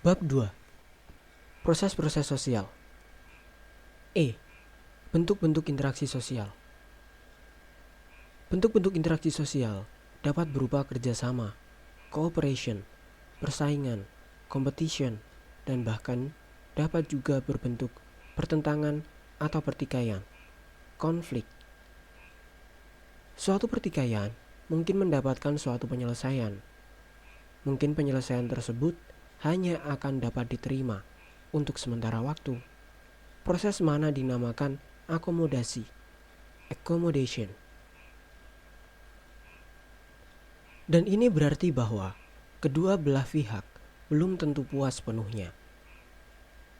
Bab 2. Proses-proses sosial. Bentuk-bentuk interaksi sosial. Bentuk-bentuk interaksi sosial dapat berupa kerjasama, cooperation, persaingan, competition, dan bahkan dapat juga berbentuk pertentangan atau pertikaian, konflik. Suatu pertikaian mungkin mendapatkan suatu penyelesaian. Mungkin penyelesaian tersebut hanya akan dapat diterima untuk sementara waktu. Proses mana dinamakan akomodasi, accommodation. Dan ini berarti bahwa kedua belah pihak belum tentu puas penuhnya.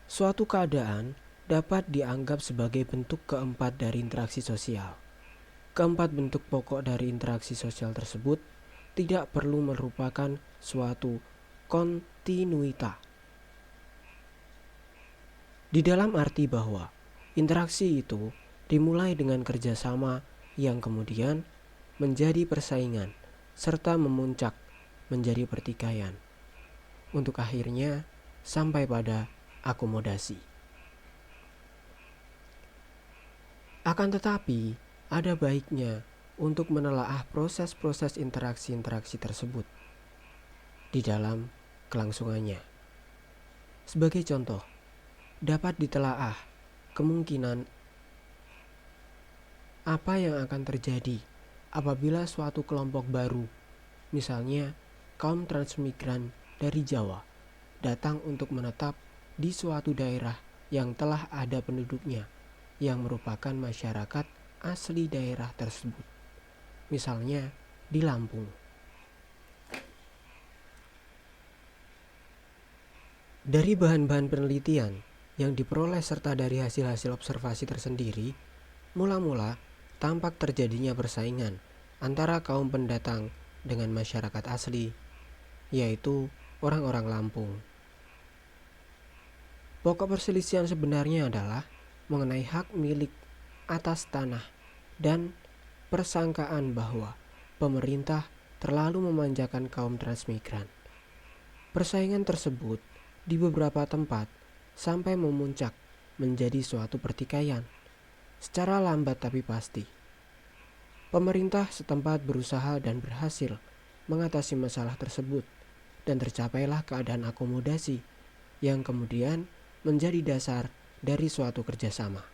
Suatu keadaan dapat dianggap sebagai bentuk keempat dari interaksi sosial. Keempat bentuk pokok dari interaksi sosial tersebut tidak perlu merupakan suatu kontinuitas. Di dalam arti bahwa interaksi itu dimulai dengan kerjasama yang kemudian menjadi persaingan serta memuncak menjadi pertikaian untuk akhirnya sampai pada akomodasi. Akan tetapi, ada baiknya untuk menelaah proses-proses interaksi-interaksi tersebut di dalam kelangsungannya. Sebagai contoh, dapat ditelaah kemungkinan apa yang akan terjadi apabila suatu kelompok baru, misalnya kaum transmigran dari Jawa, datang untuk menetap di suatu daerah yang telah ada penduduknya yang merupakan masyarakat asli daerah tersebut, misalnya di Lampung. Dari bahan-bahan penelitian yang diperoleh serta dari hasil-hasil observasi tersendiri, mula-mula tampak terjadinya persaingan antara kaum pendatang dengan masyarakat asli, yaitu orang-orang Lampung. Pokok perselisihan sebenarnya adalah mengenai hak milik atas tanah dan persangkaan bahwa pemerintah terlalu memanjakan kaum transmigran. Persaingan tersebut di beberapa tempat sampai memuncak menjadi suatu pertikaian secara lambat tapi pasti. Pemerintah setempat berusaha dan berhasil mengatasi masalah tersebut dan tercapailah keadaan akomodasi yang kemudian menjadi dasar dari suatu kerjasama.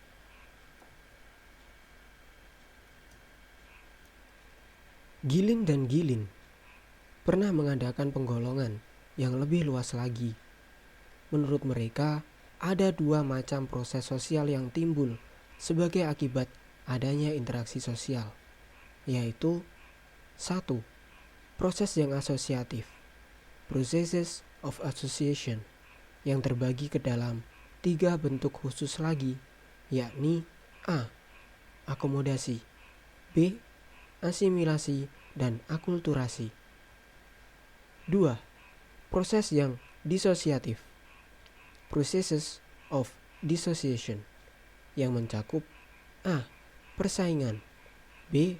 Gilin dan Gilin pernah mengadakan penggolongan yang lebih luas lagi. Menurut mereka, ada dua macam proses sosial yang timbul sebagai akibat adanya interaksi sosial, yaitu 1. Proses yang asosiatif, processes of association, yang terbagi ke dalam 3 bentuk khusus lagi, yakni A. Akomodasi, B. Asimilasi, dan akulturasi. 2. Proses yang disosiatif, processes of dissociation, yang mencakup A. Persaingan, B.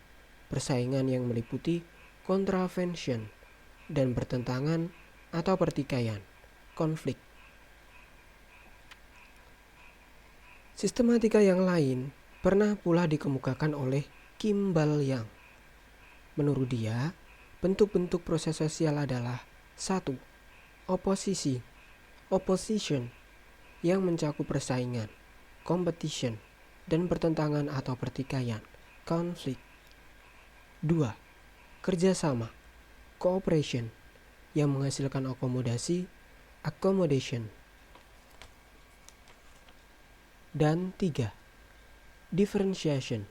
Persaingan yang meliputi contravention dan pertentangan atau pertikaian, konflik. Sistematika yang lain pernah pula dikemukakan oleh Kimball Young. Menurut dia, bentuk-bentuk proses sosial adalah 1. Oposisi, opposition, yang mencakup persaingan, competition, dan pertentangan atau pertikaian, konflik. 2. Kerjasama, cooperation, yang menghasilkan akomodasi, accommodation. Dan 3. Differentiation,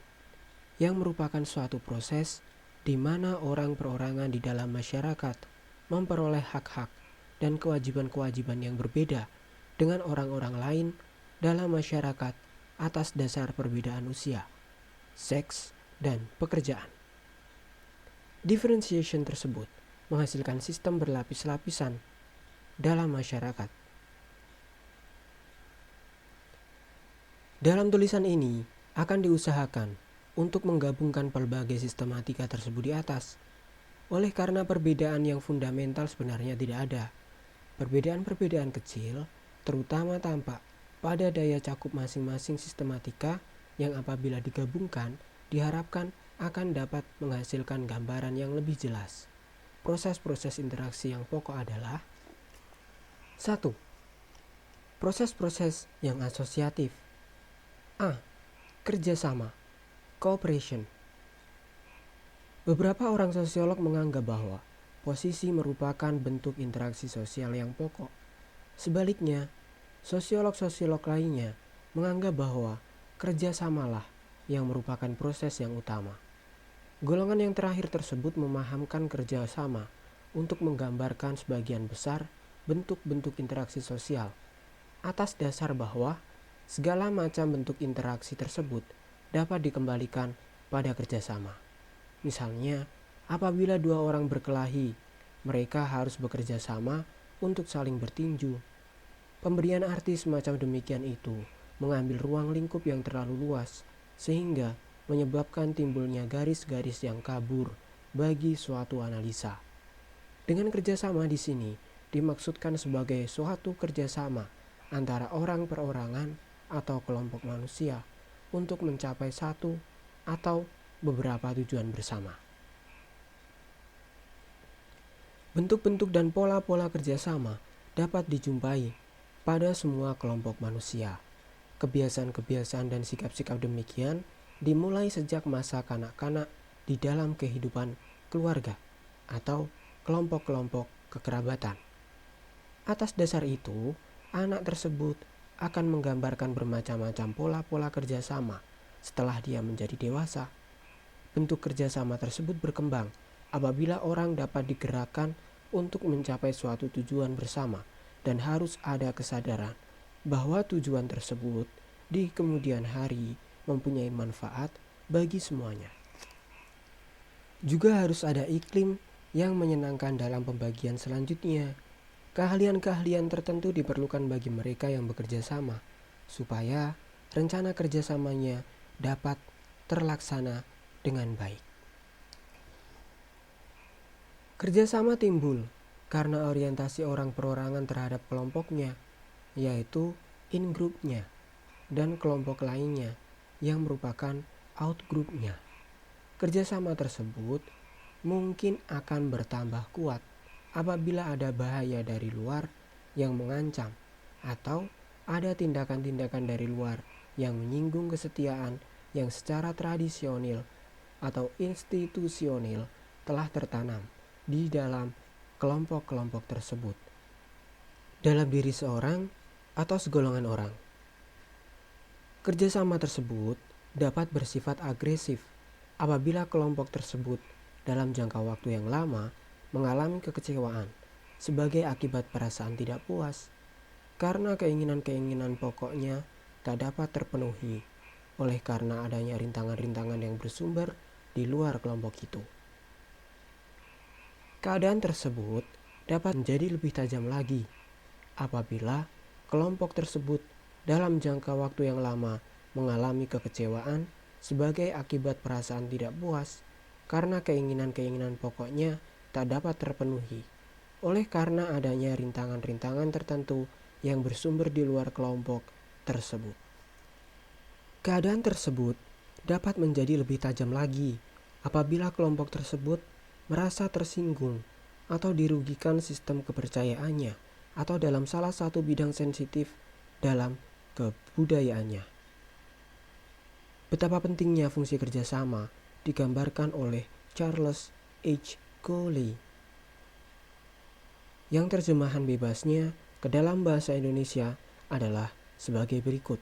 yang merupakan suatu proses di mana orang perorangan di dalam masyarakat memperoleh hak-hak dan kewajiban-kewajiban yang berbeda dengan orang-orang lain dalam masyarakat atas dasar perbedaan usia, seks, dan pekerjaan. Differentiation tersebut menghasilkan sistem berlapis-lapisan dalam masyarakat. Dalam tulisan ini akan diusahakan untuk menggabungkan pelbagai sistematika tersebut di atas. Oleh karena perbedaan yang fundamental sebenarnya tidak ada, Perbedaan-perbedaan kecil terutama tampak pada daya cakup masing-masing sistematika yang apabila digabungkan diharapkan akan dapat menghasilkan gambaran yang lebih jelas. Proses-proses interaksi yang pokok adalah 1. Proses-proses yang asosiatif. A. Kerjasama, cooperation. Beberapa orang sosiolog menganggap bahwa posisi merupakan bentuk interaksi sosial yang pokok. Sebaliknya, sosiolog-sosiolog lainnya menganggap bahwa kerjasamalah yang merupakan proses yang utama. Golongan yang terakhir tersebut memahamkan kerjasama untuk menggambarkan sebagian besar bentuk-bentuk interaksi sosial atas dasar bahwa segala macam bentuk interaksi tersebut dapat dikembalikan pada kerjasama. Misalnya, apabila dua orang berkelahi, mereka harus bekerja sama untuk saling bertinju. Pemberian arti semacam demikian itu mengambil ruang lingkup yang terlalu luas, sehingga menyebabkan timbulnya garis-garis yang kabur bagi suatu analisa. Dengan kerjasama di sini dimaksudkan sebagai suatu kerjasama antara orang perorangan atau kelompok manusia untuk mencapai satu atau beberapa tujuan bersama. Bentuk-bentuk dan pola-pola kerjasama dapat dijumpai pada semua kelompok manusia. Kebiasaan-kebiasaan dan sikap-sikap demikian dimulai sejak masa kanak-kanak di dalam kehidupan keluarga atau kelompok-kelompok kekerabatan. Atas dasar itu, anak tersebut akan menggambarkan bermacam-macam pola-pola kerjasama setelah dia menjadi dewasa. Bentuk kerjasama tersebut berkembang apabila orang dapat digerakkan untuk mencapai suatu tujuan bersama dan harus ada kesadaran bahwa tujuan tersebut di kemudian hari mempunyai manfaat bagi semuanya. Juga harus ada iklim yang menyenangkan dalam pembagian selanjutnya. Keahlian-keahlian tertentu diperlukan bagi mereka yang bekerja sama, supaya rencana kerjasamanya dapat terlaksana dengan baik. Kerjasama timbul karena orientasi orang perorangan terhadap kelompoknya, yaitu in-groupnya, dan kelompok lainnya yang merupakan out-groupnya. Kerjasama tersebut mungkin akan bertambah kuat apabila ada bahaya dari luar yang mengancam atau ada tindakan-tindakan dari luar yang menyinggung kesetiaan yang secara tradisional atau institusional telah tertanam di dalam kelompok-kelompok tersebut, dalam diri seorang atau segolongan orang. Kerjasama tersebut dapat bersifat agresif apabila kelompok tersebut dalam jangka waktu yang lama mengalami kekecewaan sebagai akibat perasaan tidak puas karena keinginan-keinginan pokoknya tak dapat terpenuhi oleh karena adanya rintangan-rintangan yang bersumber di luar kelompok itu. Keadaan tersebut dapat menjadi lebih tajam lagi apabila kelompok tersebut dalam jangka waktu yang lama mengalami kekecewaan sebagai akibat perasaan tidak puas karena keinginan-keinginan pokoknya tak dapat terpenuhi oleh karena adanya rintangan-rintangan tertentu yang bersumber di luar kelompok tersebut. Keadaan tersebut dapat menjadi lebih tajam lagi apabila kelompok tersebut merasa tersinggung atau dirugikan sistem kepercayaannya atau dalam salah satu bidang sensitif dalam kebudayaannya. Betapa pentingnya fungsi kerjasama digambarkan oleh Charles H. Coley, yang terjemahan bebasnya ke dalam bahasa Indonesia adalah sebagai berikut.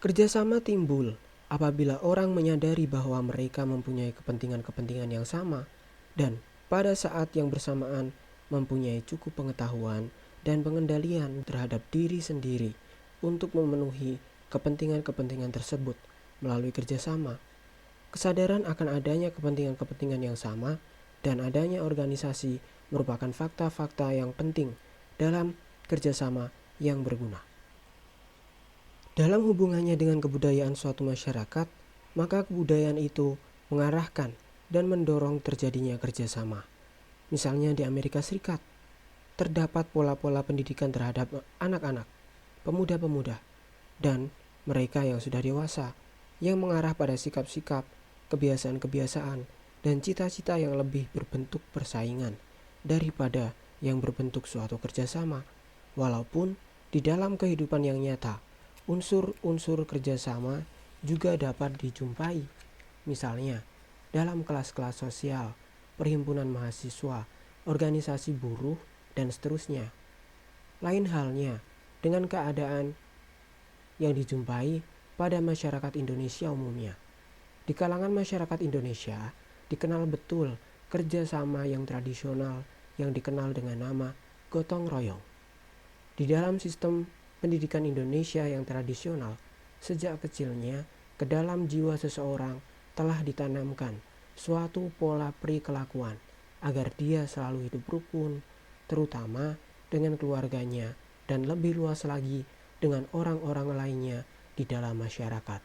Kerjasama timbul apabila orang menyadari bahwa mereka mempunyai kepentingan-kepentingan yang sama dan pada saat yang bersamaan mempunyai cukup pengetahuan dan pengendalian terhadap diri sendiri untuk memenuhi kepentingan-kepentingan tersebut melalui kerjasama. Kesadaran akan adanya kepentingan-kepentingan yang sama dan adanya organisasi merupakan fakta-fakta yang penting dalam kerjasama yang berguna. Dalam hubungannya dengan kebudayaan suatu masyarakat, maka kebudayaan itu mengarahkan dan mendorong terjadinya kerjasama. Misalnya di Amerika Serikat, terdapat pola-pola pendidikan terhadap anak-anak, pemuda-pemuda, dan mereka yang sudah dewasa, yang mengarah pada sikap-sikap, kebiasaan-kebiasaan, dan cita-cita yang lebih berbentuk persaingan daripada yang berbentuk suatu kerjasama. Walaupun di dalam kehidupan yang nyata, unsur-unsur kerjasama juga dapat dijumpai. Misalnya, dalam kelas-kelas sosial, perhimpunan mahasiswa, organisasi buruh, dan seterusnya. Lain halnya dengan keadaan yang dijumpai pada masyarakat Indonesia umumnya. Di kalangan masyarakat Indonesia, dikenal betul kerjasama yang tradisional yang dikenal dengan nama gotong royong. Di dalam sistem pendidikan Indonesia yang tradisional, sejak kecilnya ke dalam jiwa seseorang telah ditanamkan suatu pola perikelakuan agar dia selalu hidup rukun, terutama dengan keluarganya dan lebih luas lagi dengan orang-orang lainnya di dalam masyarakat.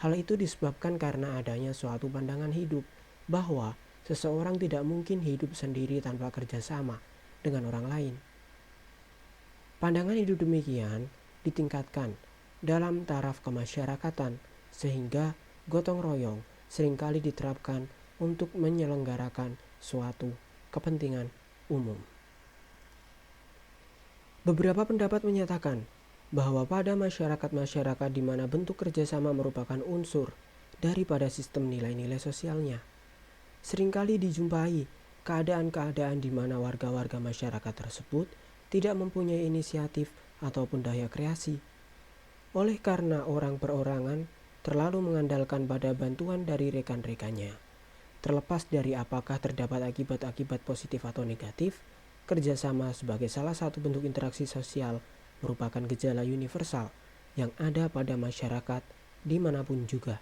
Hal itu disebabkan karena adanya suatu pandangan hidup bahwa seseorang tidak mungkin hidup sendiri tanpa kerjasama dengan orang lain. Pandangan hidup demikian ditingkatkan dalam taraf kemasyarakatan sehingga gotong royong seringkali diterapkan untuk menyelenggarakan suatu kepentingan umum. Beberapa pendapat menyatakan bahwa pada masyarakat-masyarakat di mana bentuk kerjasama merupakan unsur daripada sistem nilai-nilai sosialnya, seringkali dijumpai keadaan-keadaan di mana warga-warga masyarakat tersebut tidak mempunyai inisiatif ataupun daya kreasi. Oleh karena orang perorangan terlalu mengandalkan pada bantuan dari rekan-rekannya. Terlepas dari apakah terdapat akibat-akibat positif atau negatif, kerjasama sebagai salah satu bentuk interaksi sosial merupakan gejala universal yang ada pada masyarakat dimanapun juga.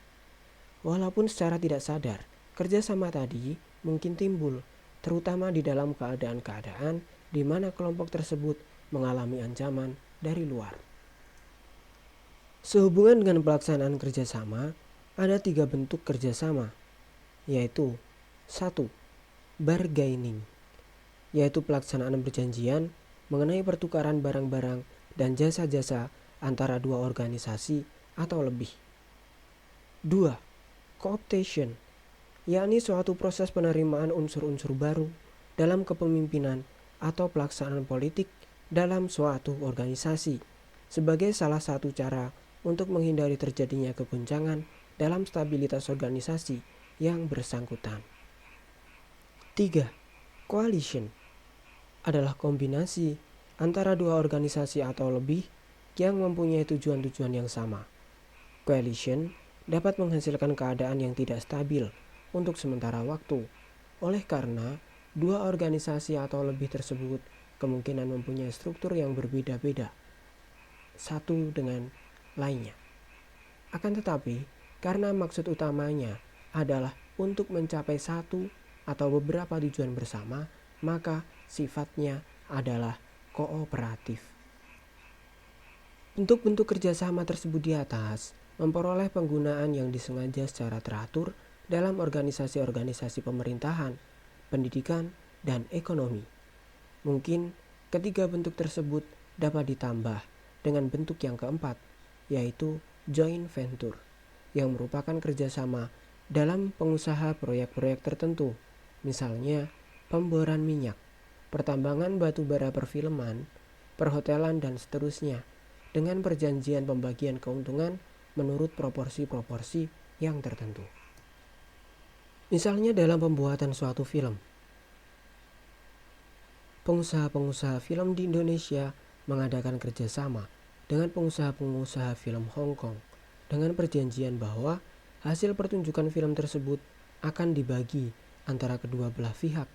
Walaupun secara tidak sadar, kerjasama tadi mungkin timbul, terutama di dalam keadaan-keadaan di mana kelompok tersebut mengalami ancaman dari luar. Sehubungan dengan pelaksanaan kerjasama, ada 3 bentuk kerjasama, yaitu 1. Bargaining, yaitu pelaksanaan perjanjian mengenai pertukaran barang-barang dan jasa-jasa antara dua organisasi atau lebih. 2. Co-optation, yakni suatu proses penerimaan unsur-unsur baru dalam kepemimpinan atau pelaksanaan politik dalam suatu organisasi sebagai salah satu cara untuk menghindari terjadinya kegoncangan dalam stabilitas organisasi yang bersangkutan. 3. Coalition adalah kombinasi antara dua organisasi atau lebih yang mempunyai tujuan-tujuan yang sama. Coalition dapat menghasilkan keadaan yang tidak stabil untuk sementara waktu. Oleh karena dua organisasi atau lebih tersebut kemungkinan mempunyai struktur yang berbeda-beda satu dengan lainnya. Akan tetapi, karena maksud utamanya adalah untuk mencapai satu atau beberapa tujuan bersama, maka sifatnya adalah kooperatif. Bentuk-bentuk kerjasama tersebut di atas memperoleh penggunaan yang disengaja secara teratur dalam organisasi-organisasi pemerintahan, pendidikan, dan ekonomi. Mungkin ketiga bentuk tersebut dapat ditambah dengan bentuk yang keempat, yaitu joint venture, yang merupakan kerjasama dalam pengusaha proyek-proyek tertentu, misalnya pemboran minyak, pertambangan batu bara, perfilman, perhotelan, dan seterusnya, dengan perjanjian pembagian keuntungan menurut proporsi-proporsi yang tertentu. Misalnya dalam pembuatan suatu film, pengusaha-pengusaha film di Indonesia mengadakan kerjasama dengan pengusaha-pengusaha film Hong Kong dengan perjanjian bahwa hasil pertunjukan film tersebut akan dibagi antara kedua belah pihak.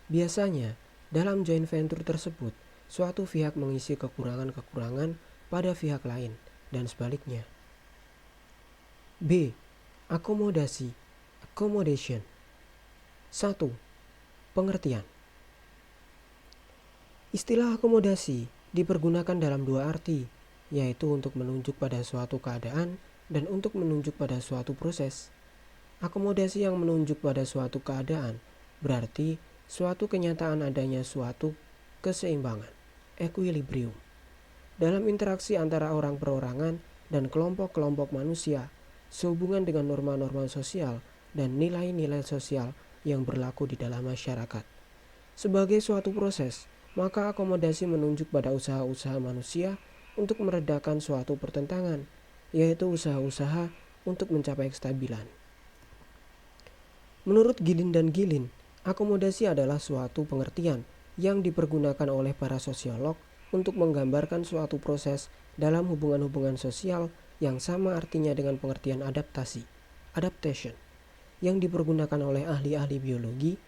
Biasanya, dalam joint venture tersebut, suatu pihak mengisi kekurangan-kekurangan pada pihak lain dan sebaliknya. B. Akomodasi, accommodation. 1. Pengertian. Istilah akomodasi dipergunakan dalam dua arti, yaitu untuk menunjuk pada suatu keadaan dan untuk menunjuk pada suatu proses. Akomodasi yang menunjuk pada suatu keadaan berarti suatu kenyataan adanya suatu keseimbangan, equilibrium. Dalam interaksi antara orang perorangan dan kelompok-kelompok manusia, sehubungan dengan norma-norma sosial dan nilai-nilai sosial yang berlaku di dalam masyarakat. Sebagai suatu proses, maka akomodasi menunjuk pada usaha-usaha manusia untuk meredakan suatu pertentangan, yaitu usaha-usaha untuk mencapai kestabilan. Menurut Gilin dan Gilin, akomodasi adalah suatu pengertian yang dipergunakan oleh para sosiolog untuk menggambarkan suatu proses dalam hubungan-hubungan sosial yang sama artinya dengan pengertian adaptasi, adaptation, yang dipergunakan oleh ahli-ahli biologi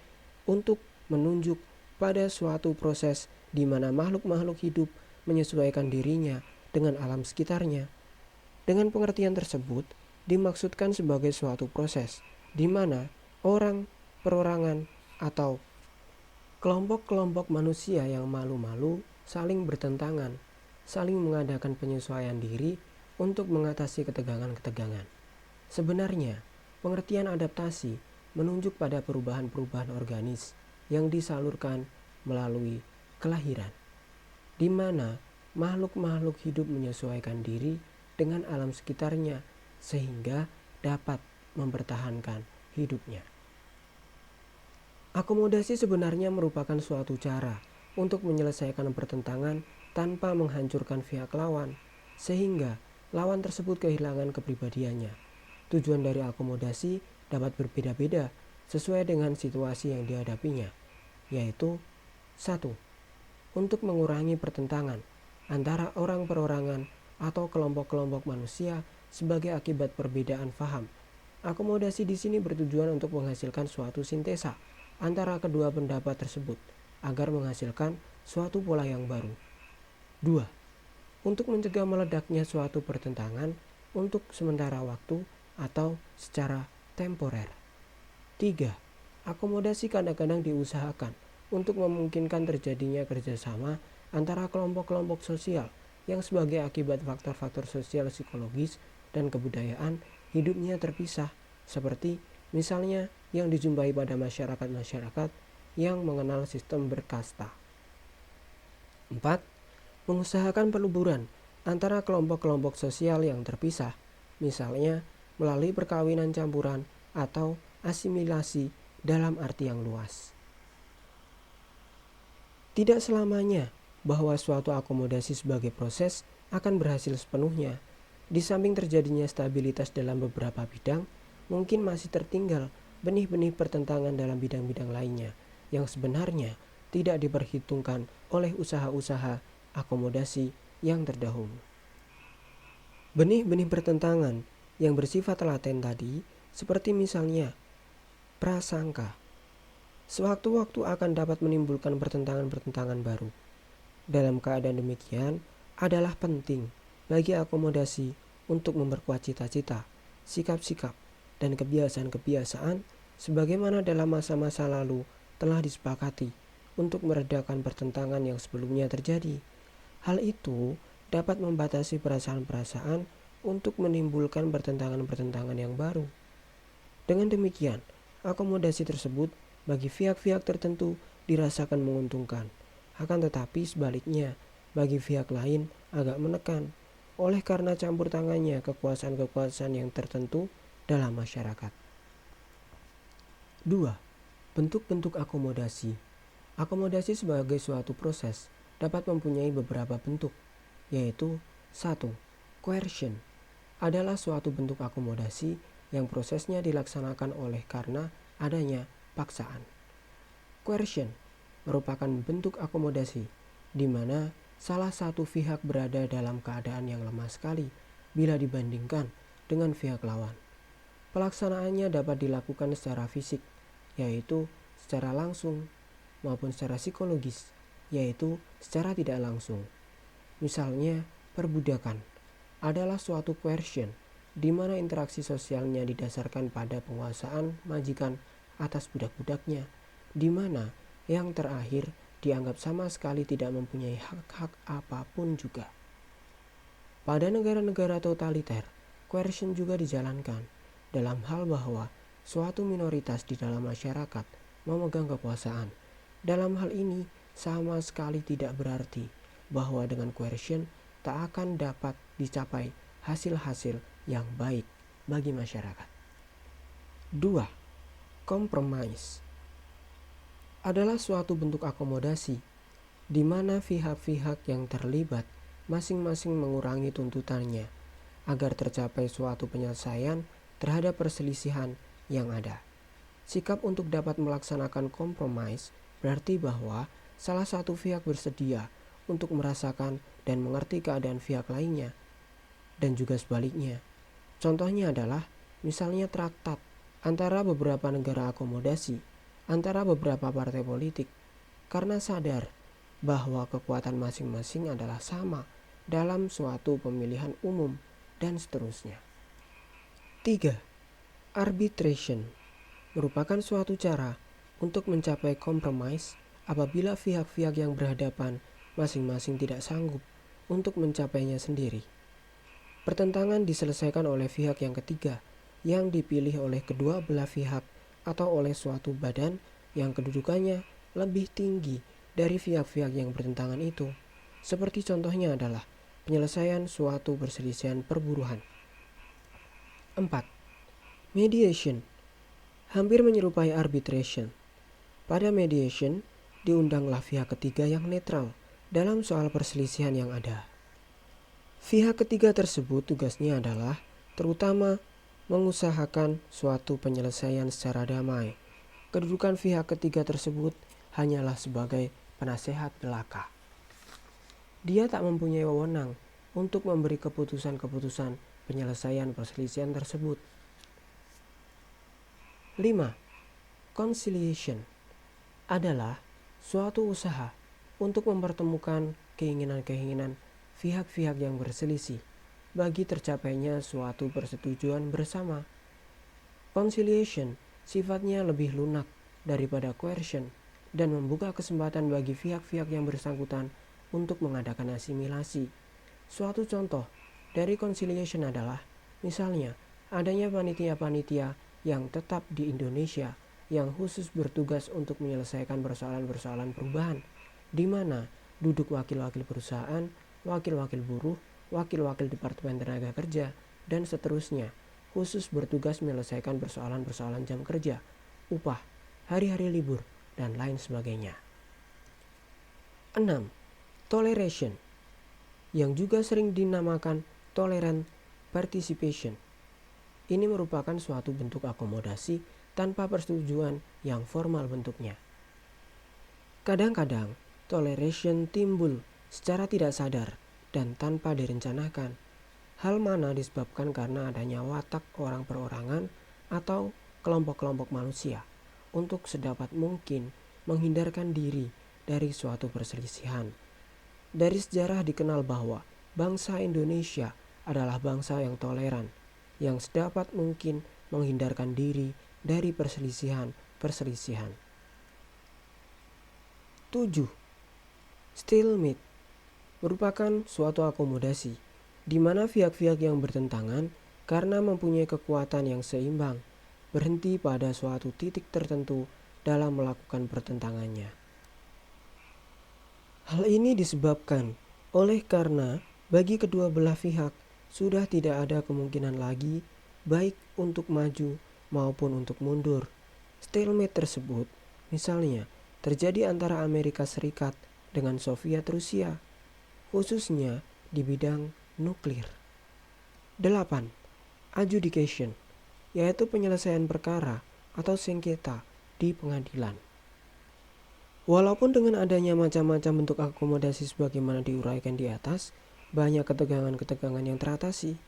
untuk menunjuk pada suatu proses di mana makhluk-makhluk hidup menyesuaikan dirinya dengan alam sekitarnya. Dengan pengertian tersebut, dimaksudkan sebagai suatu proses di mana orang, perorangan, atau kelompok-kelompok manusia yang malu-malu saling bertentangan, saling mengadakan penyesuaian diri untuk mengatasi ketegangan-ketegangan. Sebenarnya, pengertian adaptasi menunjuk pada perubahan-perubahan organis yang disalurkan melalui kelahiran, di mana makhluk-makhluk hidup menyesuaikan diri dengan alam sekitarnya sehingga dapat mempertahankan hidupnya. Akomodasi sebenarnya merupakan suatu cara untuk menyelesaikan pertentangan tanpa menghancurkan pihak lawan, sehingga lawan tersebut kehilangan kepribadiannya. Tujuan dari akomodasi dapat berbeda-beda sesuai dengan situasi yang dihadapinya, yaitu 1. Untuk mengurangi pertentangan antara orang perorangan atau kelompok-kelompok manusia sebagai akibat perbedaan faham. Akomodasi di sini bertujuan untuk menghasilkan suatu sintesa antara kedua pendapat tersebut agar menghasilkan suatu pola yang baru. 2. Untuk mencegah meledaknya suatu pertentangan untuk sementara waktu atau secara temporer. 3. Akomodasi kadang-kadang diusahakan untuk memungkinkan terjadinya kerjasama antara kelompok-kelompok sosial yang sebagai akibat faktor-faktor sosial psikologis dan kebudayaan hidupnya terpisah, seperti misalnya yang dijumpai pada masyarakat-masyarakat yang mengenal sistem berkasta. 4. Mengusahakan peluburan antara kelompok-kelompok sosial yang terpisah, misalnya melalui perkawinan campuran atau asimilasi dalam arti yang luas. Tidak selamanya bahwa suatu akomodasi sebagai proses akan berhasil sepenuhnya. Di samping terjadinya stabilitas dalam beberapa bidang, mungkin masih tertinggal benih-benih pertentangan dalam bidang-bidang lainnya yang sebenarnya tidak diperhitungkan oleh usaha-usaha akomodasi yang terdahulu. Benih-benih pertentangan yang bersifat laten tadi, seperti misalnya prasangka, sewaktu-waktu akan dapat menimbulkan pertentangan-pertentangan baru. Dalam keadaan demikian, adalah penting bagi akomodasi untuk memperkuat cita-cita, sikap-sikap, dan kebiasaan-kebiasaan sebagaimana dalam masa-masa lalu telah disepakati untuk meredakan pertentangan yang sebelumnya terjadi. Hal itu dapat membatasi perasaan-perasaan untuk menimbulkan pertentangan-pertentangan yang baru. Dengan demikian, akomodasi tersebut bagi pihak-pihak tertentu dirasakan menguntungkan. Akan tetapi sebaliknya, bagi pihak lain agak menekan oleh karena campur tangannya kekuasaan-kekuasaan yang tertentu dalam masyarakat. 2. Bentuk-bentuk akomodasi. Akomodasi sebagai suatu proses dapat mempunyai beberapa bentuk, yaitu 1. Coercion adalah suatu bentuk akomodasi yang prosesnya dilaksanakan oleh karena adanya paksaan. Coercion merupakan bentuk akomodasi di mana salah satu pihak berada dalam keadaan yang lemah sekali bila dibandingkan dengan pihak lawan. Pelaksanaannya dapat dilakukan secara fisik, yaitu secara langsung, maupun secara psikologis, yaitu secara tidak langsung. Misalnya, perbudakan adalah suatu coercion di mana interaksi sosialnya didasarkan pada penguasaan majikan atas budak-budaknya, di mana yang terakhir dianggap sama sekali tidak mempunyai hak-hak apapun juga. Pada negara-negara totaliter, coercion juga dijalankan dalam hal bahwa suatu minoritas di dalam masyarakat memegang kekuasaan. Dalam hal ini, sama sekali tidak berarti bahwa dengan coercion tak akan dapat dicapai hasil-hasil yang baik bagi masyarakat. 2. Compromise adalah suatu bentuk akomodasi di mana pihak-pihak yang terlibat masing-masing mengurangi tuntutannya agar tercapai suatu penyelesaian terhadap perselisihan yang ada. Sikap untuk dapat melaksanakan compromise berarti bahwa salah satu pihak bersedia untuk merasakan dan mengerti keadaan pihak lainnya, dan juga sebaliknya. Contohnya adalah misalnya traktat antara beberapa negara akomodasi antara beberapa partai politik karena sadar bahwa kekuatan masing-masing adalah sama dalam suatu pemilihan umum dan seterusnya. 3. Arbitration merupakan suatu cara untuk mencapai compromise apabila pihak-pihak yang berhadapan masing-masing tidak sanggup untuk mencapainya sendiri. Pertentangan diselesaikan oleh pihak yang ketiga yang dipilih oleh kedua belah pihak atau oleh suatu badan yang kedudukannya lebih tinggi dari pihak-pihak yang bertentangan itu. Seperti contohnya adalah penyelesaian suatu perselisihan perburuhan. 4. Mediation hampir menyerupai arbitration. Pada mediation, diundanglah pihak ketiga yang netral dalam soal perselisihan yang ada. Pihak ketiga tersebut tugasnya adalah terutama mengusahakan suatu penyelesaian secara damai. Kedudukan pihak ketiga tersebut hanyalah sebagai penasehat belaka. Dia tak mempunyai wewenang untuk memberi keputusan-keputusan penyelesaian perselisihan tersebut. 5. Conciliation adalah suatu usaha untuk mempertemukan keinginan-keinginan pihak-pihak yang berselisih bagi tercapainya suatu persetujuan bersama. Conciliation sifatnya lebih lunak daripada coercion dan membuka kesempatan bagi pihak-pihak yang bersangkutan untuk mengadakan asimilasi. Suatu contoh dari conciliation adalah misalnya adanya panitia-panitia yang tetap di Indonesia yang khusus bertugas untuk menyelesaikan persoalan-persoalan perubahan, di mana duduk wakil-wakil perusahaan, wakil-wakil buruh, wakil-wakil Departemen Tenaga Kerja, dan seterusnya, khusus bertugas menyelesaikan persoalan-persoalan jam kerja, upah, hari-hari libur, dan lain sebagainya. 6. Toleration, yang juga sering dinamakan tolerant participation. Ini merupakan suatu bentuk akomodasi tanpa persetujuan yang formal bentuknya. Kadang-kadang, toleration timbul secara tidak sadar dan tanpa direncanakan. Hal mana disebabkan karena adanya watak orang perorangan atau kelompok-kelompok manusia untuk sedapat mungkin menghindarkan diri dari suatu perselisihan. Dari sejarah dikenal bahwa bangsa Indonesia adalah bangsa yang toleran, yang sedapat mungkin menghindarkan diri dari perselisihan. 7. Stalemate merupakan suatu akomodasi di mana pihak-pihak yang bertentangan karena mempunyai kekuatan yang seimbang berhenti pada suatu titik tertentu dalam melakukan pertentangannya. Hal ini disebabkan oleh karena bagi kedua belah pihak sudah tidak ada kemungkinan lagi baik untuk maju maupun untuk mundur. Stalemate tersebut misalnya terjadi antara Amerika Serikat dengan Soviet Rusia, khususnya di bidang nuklir. 8. Adjudication, yaitu penyelesaian perkara atau sengketa di pengadilan. Walaupun dengan adanya macam-macam bentuk akomodasi sebagaimana diuraikan di atas, banyak ketegangan-ketegangan yang teratasi.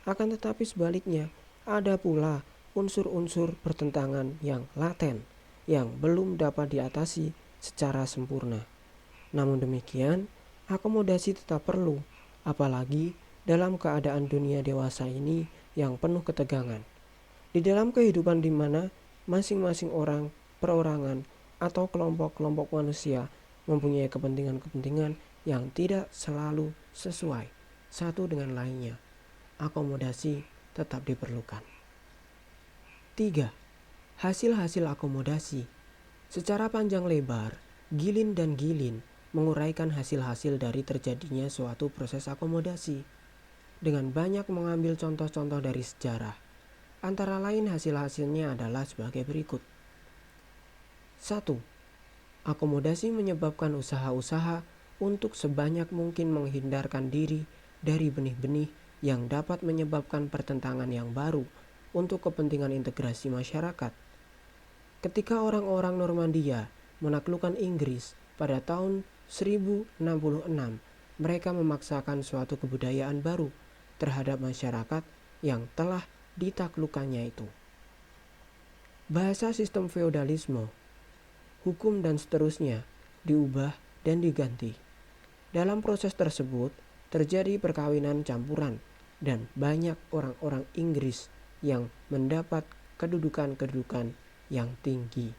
Akan tetapi sebaliknya, ada pula unsur-unsur pertentangan yang laten, yang belum dapat diatasi secara sempurna. Namun demikian, akomodasi tetap perlu, apalagi dalam keadaan dunia dewasa ini yang penuh ketegangan. Di dalam kehidupan di mana masing-masing orang, perorangan, atau kelompok-kelompok manusia mempunyai kepentingan-kepentingan yang tidak selalu sesuai satu dengan lainnya, akomodasi tetap diperlukan. 3. Hasil-hasil akomodasi. Secara panjang lebar, Gilin dan Gilin menguraikan hasil-hasil dari terjadinya suatu proses akomodasi dengan banyak mengambil contoh-contoh dari sejarah. Antara lain hasil-hasilnya adalah sebagai berikut. 1. Akomodasi menyebabkan usaha-usaha untuk sebanyak mungkin menghindarkan diri dari benih-benih yang dapat menyebabkan pertentangan yang baru untuk kepentingan integrasi masyarakat. Ketika orang-orang Normandia menaklukkan Inggris pada tahun 1066, mereka memaksakan suatu kebudayaan baru terhadap masyarakat yang telah ditaklukkannya itu. Bahasa sistem feodalisme, hukum dan seterusnya diubah dan diganti. Dalam proses tersebut terjadi perkawinan campuran dan banyak orang-orang Inggris yang mendapat kedudukan-kedudukan yang tinggi.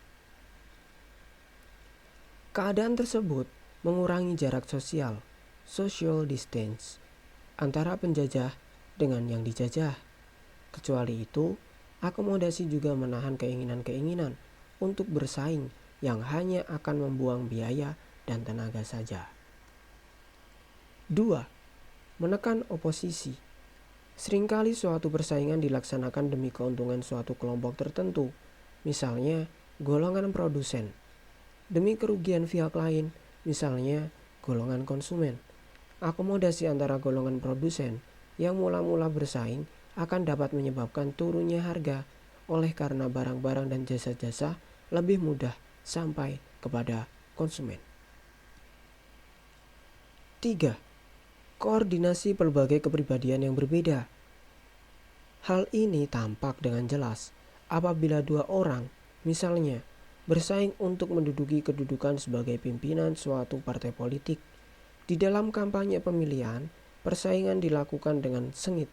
Keadaan tersebut mengurangi jarak sosial, social distance, antara penjajah dengan yang dijajah. Kecuali itu, akomodasi juga menahan keinginan-keinginan untuk bersaing yang hanya akan membuang biaya dan tenaga saja. 2. Menekan oposisi. Seringkali suatu persaingan dilaksanakan demi keuntungan suatu kelompok tertentu, misalnya golongan produsen, demi kerugian pihak lain, misalnya golongan konsumen. Akomodasi antara golongan produsen yang mula-mula bersaing akan dapat menyebabkan turunnya harga oleh karena barang-barang dan jasa-jasa lebih mudah sampai kepada konsumen. 3. Koordinasi berbagai kepribadian yang berbeda. Hal ini tampak dengan jelas apabila dua orang, misalnya, bersaing untuk menduduki kedudukan sebagai pimpinan suatu partai politik. Di dalam kampanye pemilihan, persaingan dilakukan dengan sengit.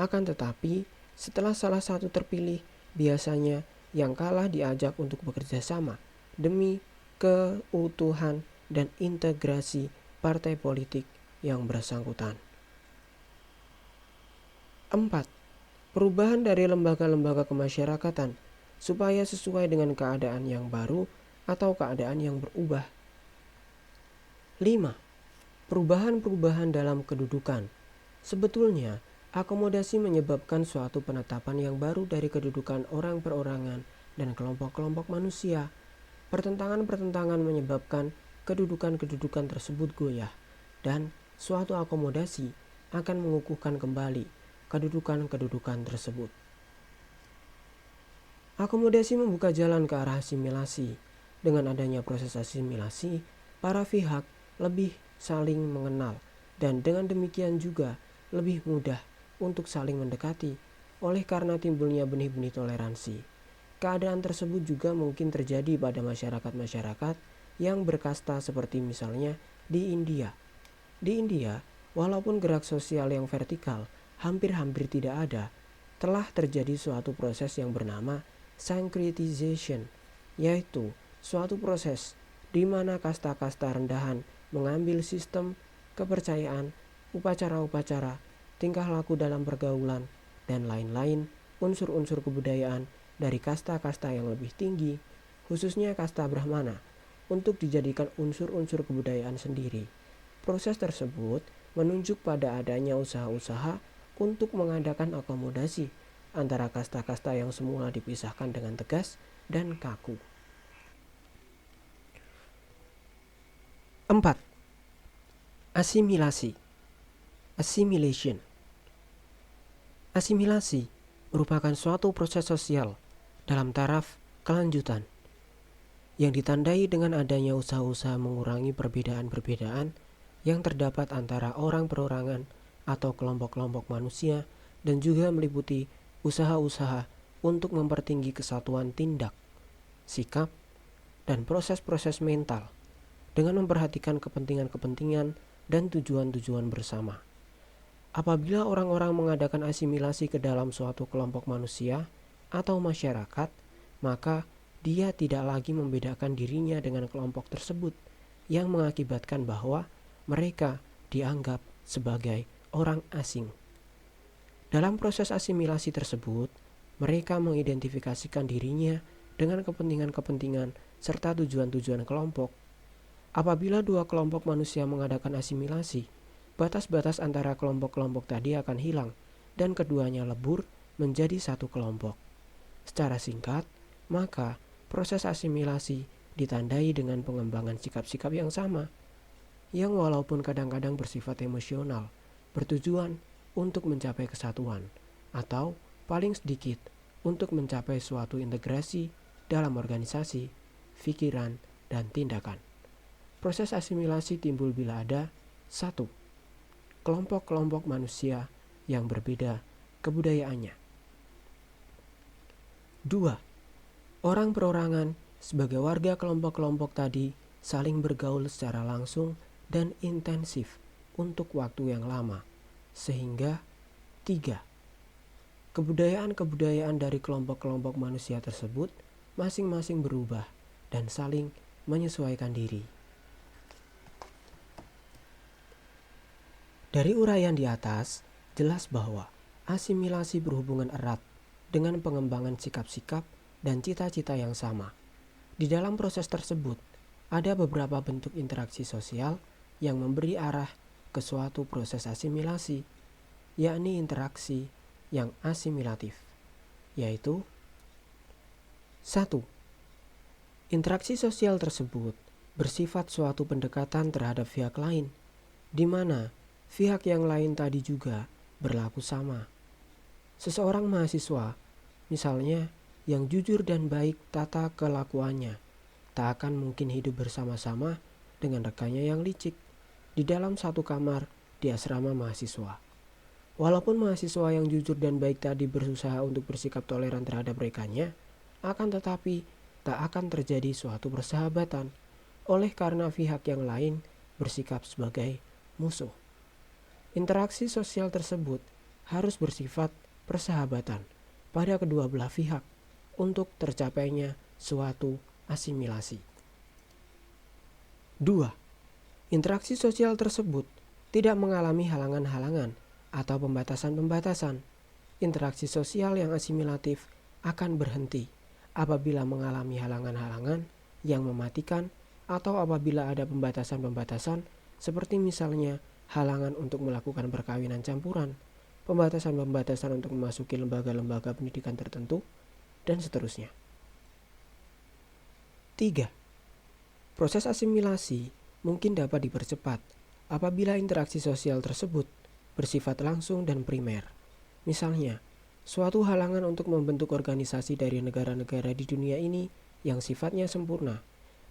Akan tetapi, setelah salah satu terpilih, biasanya yang kalah diajak untuk bekerja sama demi keutuhan dan integrasi partai politik yang bersangkutan. 4. Perubahan dari lembaga-lembaga kemasyarakatan supaya sesuai dengan keadaan yang baru atau keadaan yang berubah. 5. Perubahan-perubahan dalam kedudukan. Sebetulnya, akomodasi menyebabkan suatu penetapan yang baru dari kedudukan orang perorangan dan kelompok-kelompok manusia. Pertentangan-pertentangan menyebabkan kedudukan-kedudukan tersebut goyah, dan suatu akomodasi akan mengukuhkan kembali kedudukan-kedudukan tersebut. Akomodasi membuka jalan ke arah asimilasi. Dengan adanya proses asimilasi, para pihak lebih saling mengenal, dan dengan demikian juga lebih mudah untuk saling mendekati oleh karena timbulnya benih-benih toleransi. Keadaan tersebut juga mungkin terjadi pada masyarakat-masyarakat yang berkasta seperti misalnya di India. Di India, walaupun gerak sosial yang vertikal hampir-hampir tidak ada, telah terjadi suatu proses yang bernama syncretization, yaitu suatu proses di mana kasta-kasta rendahan mengambil sistem kepercayaan, upacara-upacara, tingkah laku dalam pergaulan, dan lain-lain unsur-unsur kebudayaan dari kasta-kasta yang lebih tinggi, khususnya kasta Brahmana, untuk dijadikan unsur-unsur kebudayaan sendiri. Proses tersebut menunjuk pada adanya usaha-usaha untuk mengadakan akomodasi antara kasta-kasta yang semula dipisahkan dengan tegas dan kaku. 4. Asimilasi. Assimilation. Asimilasi merupakan suatu proses sosial dalam taraf kelanjutan yang ditandai dengan adanya usaha-usaha mengurangi perbedaan-perbedaan yang terdapat antara orang perorangan atau kelompok-kelompok manusia, dan juga meliputi usaha-usaha untuk mempertinggi kesatuan tindak, sikap, dan proses-proses mental dengan memperhatikan kepentingan-kepentingan dan tujuan-tujuan bersama. Apabila orang-orang mengadakan asimilasi ke dalam suatu kelompok manusia atau masyarakat, maka dia tidak lagi membedakan dirinya dengan kelompok tersebut, yang mengakibatkan bahwa mereka dianggap sebagai orang asing. Dalam proses asimilasi tersebut, mereka mengidentifikasikan dirinya dengan kepentingan-kepentingan serta tujuan-tujuan kelompok Apabila dua kelompok manusia mengadakan asimilasi, batas-batas antara kelompok-kelompok tadi akan hilang dan keduanya lebur menjadi satu kelompok. Secara singkat, maka proses asimilasi ditandai dengan pengembangan sikap-sikap yang sama, yang walaupun kadang-kadang bersifat emosional, bertujuan untuk mencapai kesatuan, atau paling sedikit untuk mencapai suatu integrasi dalam organisasi, pikiran, dan tindakan. Proses asimilasi timbul bila ada 1. Kelompok-kelompok manusia yang berbeda kebudayaannya. 2. Orang perorangan sebagai warga kelompok-kelompok tadi saling bergaul secara langsung dan intensif untuk waktu yang lama, sehingga 3. Kebudayaan-kebudayaan dari kelompok-kelompok manusia tersebut masing-masing berubah dan saling menyesuaikan diri. Dari uraian di atas, jelas bahwa asimilasi berhubungan erat dengan pengembangan sikap-sikap dan cita-cita yang sama. Di dalam proses tersebut, ada beberapa bentuk interaksi sosial yang memberi arah ke suatu proses asimilasi, yakni interaksi yang asimilatif, yaitu 1. Interaksi sosial tersebut bersifat suatu pendekatan terhadap pihak lain, di mana pihak yang lain tadi juga berlaku sama. Seseorang mahasiswa, misalnya, yang jujur dan baik tata kelakuannya, tak akan mungkin hidup bersama-sama dengan rekannya yang licik di dalam satu kamar di asrama mahasiswa. Walaupun mahasiswa yang jujur dan baik tadi berusaha untuk bersikap toleran terhadap rekannya, akan tetapi tak akan terjadi suatu persahabatan, oleh karena pihak yang lain bersikap sebagai musuh. Interaksi sosial tersebut harus bersifat persahabatan pada kedua belah pihak untuk tercapainya suatu asimilasi. 2. Interaksi sosial tersebut tidak mengalami halangan-halangan atau pembatasan-pembatasan. Interaksi sosial yang asimilatif akan berhenti apabila mengalami halangan-halangan yang mematikan atau apabila ada pembatasan-pembatasan seperti misalnya halangan untuk melakukan perkawinan campuran, pembatasan-pembatasan untuk memasuki lembaga-lembaga pendidikan tertentu, dan seterusnya. 3. Proses asimilasi mungkin dapat dipercepat apabila interaksi sosial tersebut bersifat langsung dan primer. Misalnya, suatu halangan untuk membentuk organisasi dari negara-negara di dunia ini yang sifatnya sempurna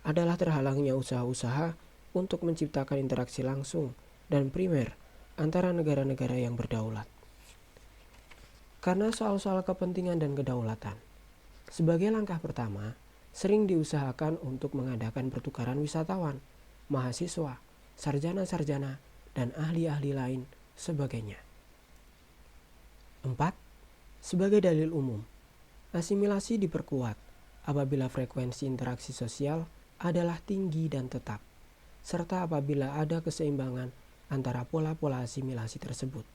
adalah terhalangnya usaha-usaha untuk menciptakan interaksi langsung dan primer antara negara-negara yang berdaulat. Karena soal-soal kepentingan dan kedaulatan, sebagai langkah pertama, sering diusahakan untuk mengadakan pertukaran wisatawan, mahasiswa, sarjana-sarjana, dan ahli-ahli lain sebagainya. 4. Sebagai dalil umum, asimilasi diperkuat apabila frekuensi interaksi sosial adalah tinggi dan tetap, serta apabila ada keseimbangan antara pola-pola asimilasi tersebut.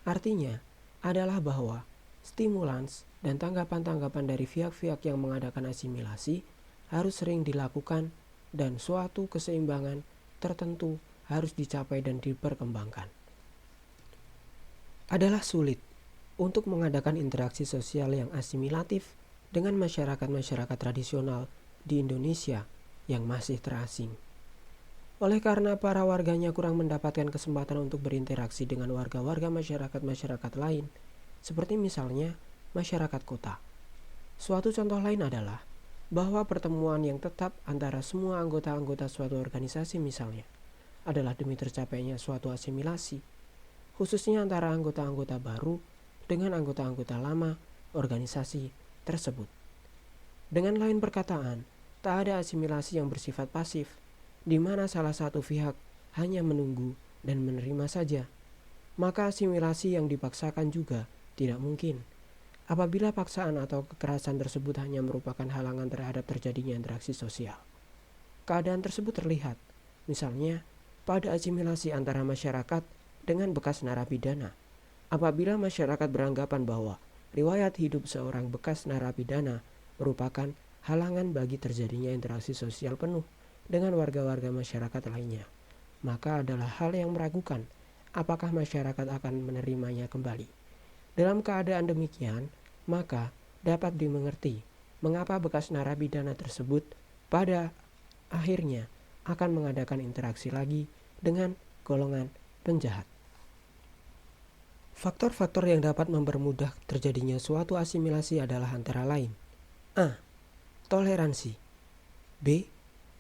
Artinya adalah bahwa stimulans dan tanggapan-tanggapan dari pihak-pihak yang mengadakan asimilasi harus sering dilakukan dan suatu keseimbangan tertentu harus dicapai dan diperkembangkan. Adalah sulit untuk mengadakan interaksi sosial yang asimilatif dengan masyarakat-masyarakat tradisional di Indonesia yang masih terasing. Oleh karena para warganya kurang mendapatkan kesempatan untuk berinteraksi dengan warga-warga masyarakat-masyarakat lain, seperti misalnya masyarakat kota. Suatu contoh lain adalah bahwa pertemuan yang tetap antara semua anggota-anggota suatu organisasi misalnya adalah demi tercapainya suatu asimilasi, khususnya antara anggota-anggota baru dengan anggota-anggota lama organisasi tersebut. Dengan lain perkataan, tak ada asimilasi yang bersifat pasif, di mana salah satu pihak hanya menunggu dan menerima saja. Maka asimilasi yang dipaksakan juga tidak mungkin. Apabila paksaan atau kekerasan tersebut hanya merupakan halangan terhadap terjadinya interaksi sosial. Keadaan tersebut terlihat, misalnya, pada asimilasi antara masyarakat dengan bekas narapidana. Apabila masyarakat beranggapan bahwa riwayat hidup seorang bekas narapidana merupakan halangan bagi terjadinya interaksi sosial penuh dengan warga-warga masyarakat lainnya, maka adalah hal yang meragukan apakah masyarakat akan menerimanya kembali. Dalam keadaan demikian, maka dapat dimengerti mengapa bekas narapidana tersebut pada akhirnya akan mengadakan interaksi lagi dengan golongan penjahat. Faktor-faktor yang dapat mempermudah terjadinya suatu asimilasi adalah antara lain: A. Toleransi. B.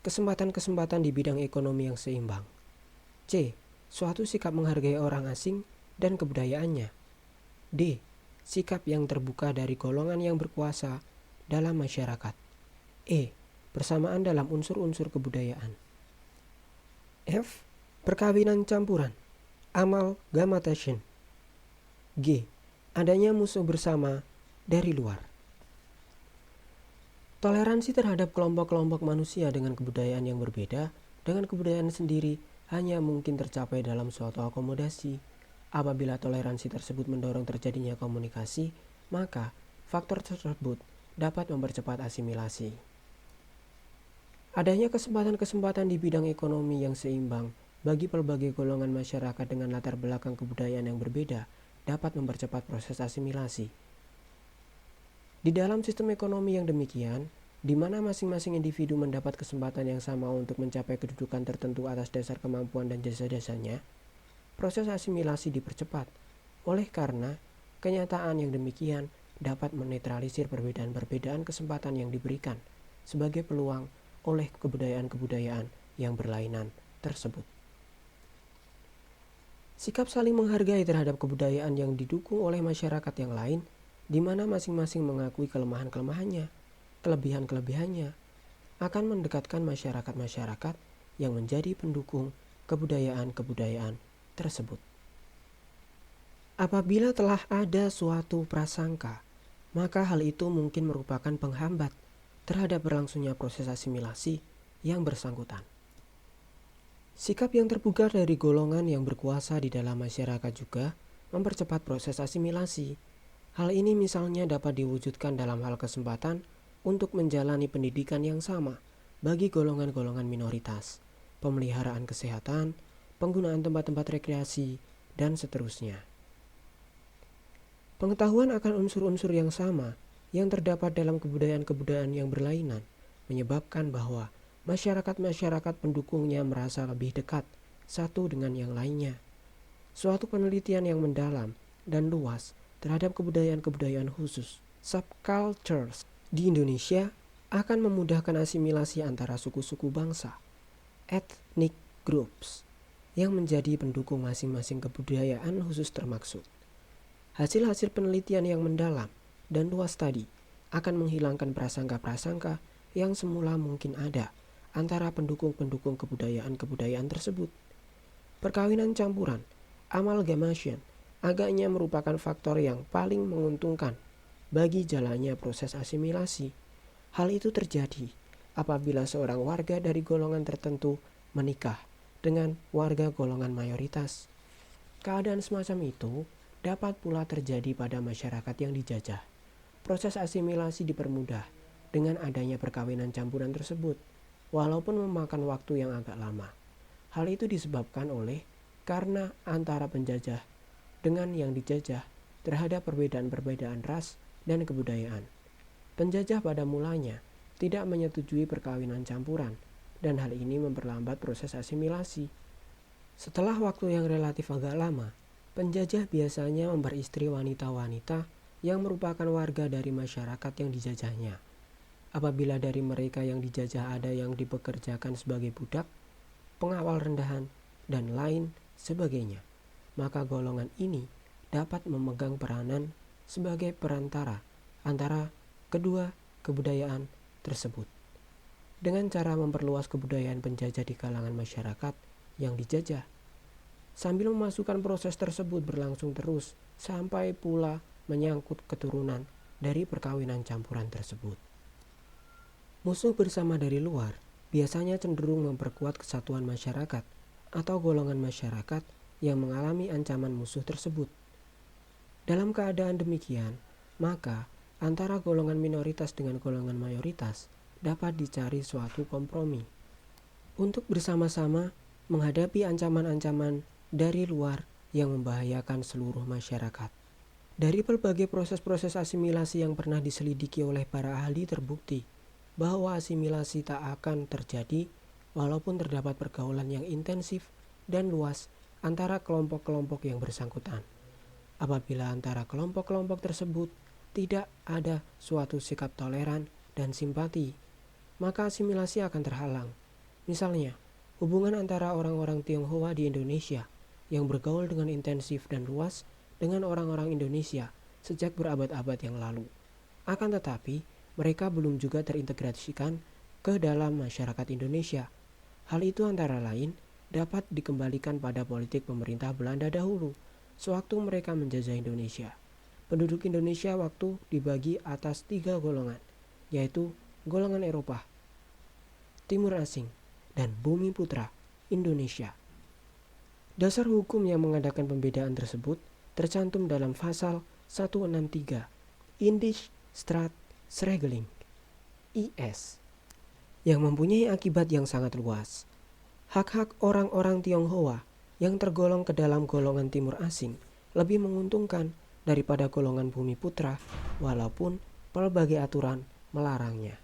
Kesempatan-kesempatan di bidang ekonomi yang seimbang. C. Suatu sikap menghargai orang asing dan kebudayaannya. D. Sikap yang terbuka dari golongan yang berkuasa dalam masyarakat. E. Persamaan dalam unsur-unsur kebudayaan. F. Perkawinan campuran, amalgamation. G. Adanya musuh bersama dari luar. Toleransi terhadap kelompok-kelompok manusia dengan kebudayaan yang berbeda dengan kebudayaan sendiri hanya mungkin tercapai dalam suatu akomodasi. Apabila toleransi tersebut mendorong terjadinya komunikasi, maka faktor tersebut dapat mempercepat asimilasi. Adanya kesempatan-kesempatan di bidang ekonomi yang seimbang bagi berbagai golongan masyarakat dengan latar belakang kebudayaan yang berbeda dapat mempercepat proses asimilasi. Di dalam sistem ekonomi yang demikian, di mana masing-masing individu mendapat kesempatan yang sama untuk mencapai kedudukan tertentu atas dasar kemampuan dan jasa-jasanya, proses asimilasi dipercepat. Oleh karena kenyataan yang demikian dapat menetralisir perbedaan-perbedaan kesempatan yang diberikan sebagai peluang oleh kebudayaan-kebudayaan yang berlainan tersebut. Sikap saling menghargai terhadap kebudayaan yang didukung oleh masyarakat yang lain, di mana masing-masing mengakui kelemahan-kelemahannya, kelebihan-kelebihannya, akan mendekatkan masyarakat-masyarakat yang menjadi pendukung kebudayaan-kebudayaan tersebut. Apabila telah ada suatu prasangka, maka hal itu mungkin merupakan penghambat terhadap berlangsungnya proses asimilasi yang bersangkutan. Sikap yang terbuka dari golongan yang berkuasa di dalam masyarakat juga mempercepat proses asimilasi. Hal ini misalnya dapat diwujudkan dalam hal kesempatan untuk menjalani pendidikan yang sama bagi golongan-golongan minoritas, pemeliharaan kesehatan, penggunaan tempat-tempat rekreasi, dan seterusnya. Pengetahuan akan unsur-unsur yang sama yang terdapat dalam kebudayaan-kebudayaan yang berlainan menyebabkan bahwa masyarakat-masyarakat pendukungnya merasa lebih dekat satu dengan yang lainnya. Suatu penelitian yang mendalam dan luas terhadap kebudayaan-kebudayaan khusus, subcultures, di Indonesia akan memudahkan asimilasi antara suku-suku bangsa, ethnic groups, yang menjadi pendukung masing-masing kebudayaan khusus termaksud. Hasil-hasil penelitian yang mendalam dan luas tadi akan menghilangkan prasangka-prasangka yang semula mungkin ada antara pendukung-pendukung kebudayaan-kebudayaan tersebut. Perkawinan campuran, amalgamation, agaknya merupakan faktor yang paling menguntungkan bagi jalannya proses asimilasi. Hal itu terjadi apabila seorang warga dari golongan tertentu menikah dengan warga golongan mayoritas. Keadaan semacam itu dapat pula terjadi pada masyarakat yang dijajah. Proses asimilasi dipermudah dengan adanya perkawinan campuran tersebut, walaupun memakan waktu yang agak lama. Hal itu disebabkan oleh karena antara penjajah dengan yang dijajah terhadap perbedaan-perbedaan ras dan kebudayaan. Penjajah pada mulanya tidak menyetujui perkawinan campuran, dan hal ini memperlambat proses asimilasi. Setelah waktu yang relatif agak lama, penjajah biasanya memperistri wanita-wanita yang merupakan warga dari masyarakat yang dijajahnya. Apabila dari mereka yang dijajah ada yang dipekerjakan sebagai budak, pengawal rendahan, dan lain sebagainya, maka golongan ini dapat memegang peranan sebagai perantara antara kedua kebudayaan tersebut. Dengan cara memperluas kebudayaan penjajah di kalangan masyarakat yang dijajah, sambil memasukkan proses tersebut berlangsung terus sampai pula menyangkut keturunan dari perkawinan campuran tersebut. Musuh bersama dari luar biasanya cenderung memperkuat kesatuan masyarakat atau golongan masyarakat yang mengalami ancaman musuh tersebut. Dalam keadaan demikian, maka antara golongan minoritas dengan golongan mayoritas dapat dicari suatu kompromi. untuk bersama-sama menghadapi ancaman-ancaman dari luar yang membahayakan seluruh masyarakat. Dari berbagai proses-proses asimilasi yang pernah diselidiki oleh para ahli terbukti bahwa asimilasi tak akan terjadi walaupun terdapat pergaulan yang intensif dan luas antara kelompok-kelompok yang bersangkutan. Apabila antara kelompok-kelompok tersebut tidak ada suatu sikap toleran dan simpati, maka asimilasi akan terhalang. Misalnya, hubungan antara orang-orang Tionghoa di Indonesia yang bergaul dengan intensif dan luas dengan orang-orang Indonesia sejak berabad-abad yang lalu. Akan tetapi, mereka belum juga terintegrasikan ke dalam masyarakat Indonesia. Hal itu antara lain dapat dikembalikan pada politik pemerintah Belanda dahulu, sewaktu mereka menjajah Indonesia. Penduduk Indonesia waktu dibagi atas 3 golongan, yaitu golongan Eropa, Timur Asing, dan Bumi Putra, Indonesia. Dasar hukum yang mengadakan pembedaan tersebut tercantum dalam pasal 163 Indisch Staatsregeling (IS) yang mempunyai akibat yang sangat luas. Hak-hak orang-orang Tionghoa yang tergolong ke dalam golongan Timur Asing lebih menguntungkan daripada golongan Bumi Putra walaupun pelbagai aturan melarangnya.